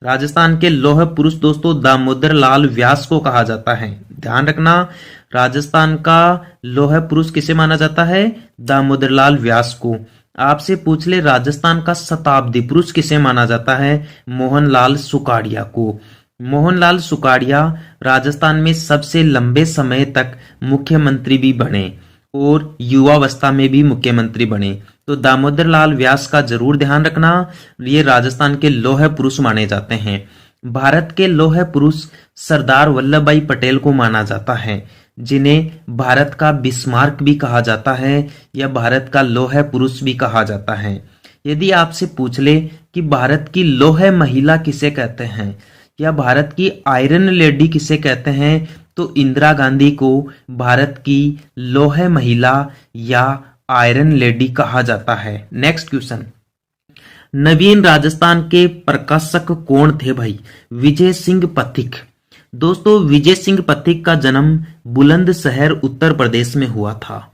राजस्थान के लौह पुरुष दोस्तों दामोदर लाल व्यास को कहा जाता है। ध्यान रखना, राजस्थान का लौह पुरुष किसे माना जाता है? दामोदर लाल व्यास को। आपसे पूछ ले राजस्थान का शताब्दी पुरुष किसे माना जाता है? मोहनलाल सुकाड़िया को। मोहनलाल सुकाड़िया राजस्थान में सबसे लंबे समय तक मुख्यमंत्री भी बने और युवावस्था में भी मुख्यमंत्री बने। तो दामोदर लाल व्यास का जरूर ध्यान रखना, ये राजस्थान के लौह पुरुष माने जाते हैं। भारत के लौह पुरुष सरदार वल्लभ भाई पटेल को माना जाता है, जिन्हें भारत का बिस्मार्क भी कहा जाता है या भारत का लौह पुरुष भी कहा जाता है। यदि आपसे पूछ ले कि भारत की लौह महिला किसे कहते हैं या भारत की आयरन लेडी किसे कहते हैं, तो इंदिरा गांधी को भारत की लौह महिला या आयरन लेडी कहा जाता है। नेक्स्ट क्वेश्चन, नवीन राजस्थान के प्रकाशक कौन थे भाई? विजय सिंह पथिक। दोस्तों विजय सिंह पथिक का जन्म बुलंदशहर उत्तर प्रदेश में हुआ था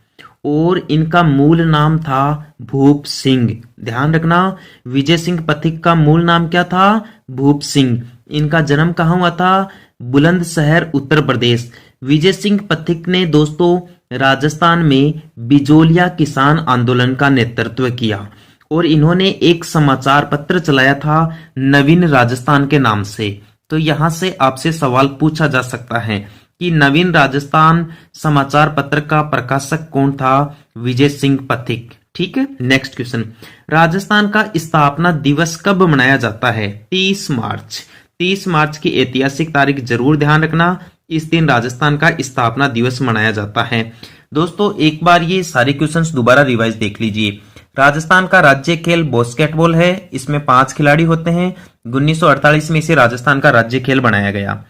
और इनका मूल नाम था भूप सिंह। ध्यान रखना, विजय सिंह पथिक का मूल नाम क्या था? भूप सिंह। इनका जन्म कहाँ हुआ था? बुलंदशहर उत्तर प्रदेश। विजय सिंह पथिक ने दोस्तों राजस्थान में बिजोलिया किसान आंदोलन का नेतृत्व किया और इन्होंने एक समाचार पत्र चलाया था नवीन राजस्थान के नाम से। तो यहां से आपसे सवाल पूछा जा सकता है कि नवीन राजस्थान समाचार पत्र का प्रकाशक कौन था? विजय सिंह पथिक। ठीक है, नेक्स्ट क्वेश्चन, राजस्थान का स्थापना दिवस कब मनाया जाता है? 30 मार्च। 30 मार्च की ऐतिहासिक तारीख जरूर ध्यान रखना, इस दिन राजस्थान का स्थापना दिवस मनाया जाता है। दोस्तों एक बार ये सारे क्वेश्चंस दोबारा रिवाइज देख लीजिए। राजस्थान का राज्य खेल बास्केटबॉल है, इसमें 5 खिलाड़ी होते हैं। 1948 में इसे राजस्थान का राज्य खेल बनाया गया।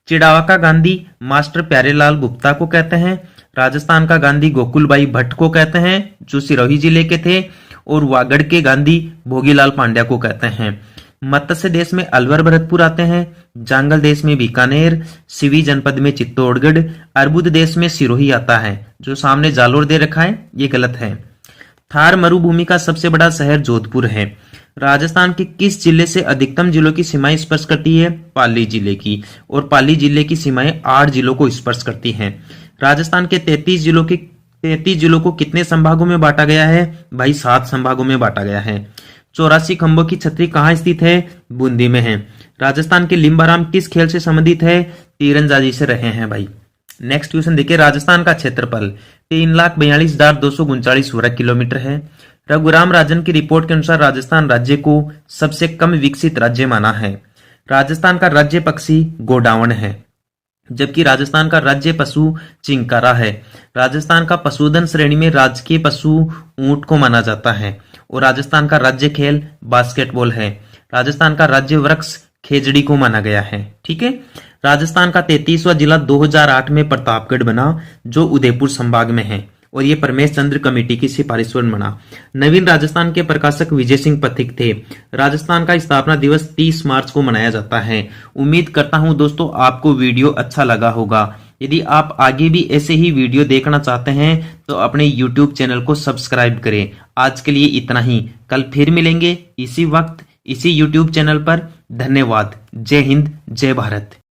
चिड़ावा गांधी मास्टर प्यारेलाल गुप्ता को कहते हैं। राजस्थान का गांधी गोकुलबाई भट्ट को कहते हैं, जो सिरोही जिले के थे। और वागड़ के गांधी भोगीलाल पांड्या को कहते हैं। मत्स्य देश में अलवर भरतपुर आते हैं। जांगल देश में बीकानेर, सिवी जनपद में चित्तौड़गढ़, अर्बुद देश में सिरोही आता है। जो सामने जालोर दे रखा है ये गलत है। थार मरुभूमि का सबसे बड़ा शहर जोधपुर है। राजस्थान के किस जिले से अधिकतम जिलों की सीमाएं स्पर्श करती है? पाली जिले की। और पाली जिले की सीमाएं 8 जिलों को स्पर्श करती हैं। राजस्थान के 33 जिलों को कितने संभागों में बांटा गया है? भाई 7 संभागों में बांटा गया है। 84 खंभों की छतरी कहाँ स्थित है? बूंदी में है। राजस्थान के लिम्बाराम किस खेल से संबंधित है? तीरंदाजी से रहे हैं भाई। नेक्स्ट क्वेश्चन देखिए, राजस्थान का क्षेत्रफल 3,42,239 वर्ग किलोमीटर है। रघुराम राजन की रिपोर्ट के अनुसार राजस्थान राज्य को सबसे कम विकसित राज्य माना है। राजस्थान का राज्य पक्षी गोडावण है, जबकि राजस्थान का राज्य पशु चिंकारा है। राजस्थान का पशुधन श्रेणी में राजकीय पशु ऊंट को माना जाता है। और राजस्थान का राज्य खेल बास्केटबॉल है। राजस्थान का राज्य वृक्ष खेजड़ी को माना गया है। ठीक है, राजस्थान का 33वां जिला 2008 में प्रतापगढ़ बना, जो उदयपुर संभाग में है। और ये परमेश चंद्र कमेटी की सिफारिश पर बना। नवीन राजस्थान के प्रकाशक विजय सिंह पथिक थे। राजस्थान का स्थापना दिवस 30 मार्च को मनाया जाता है। उम्मीद करता हूं दोस्तों आपको वीडियो अच्छा लगा होगा। यदि आप आगे भी ऐसे ही वीडियो देखना चाहते हैं तो अपने YouTube चैनल को सब्सक्राइब करें। आज के लिए इतना ही, कल फिर मिलेंगे इसी वक्त इसी YouTube चैनल पर। धन्यवाद। जय हिंद, जय भारत।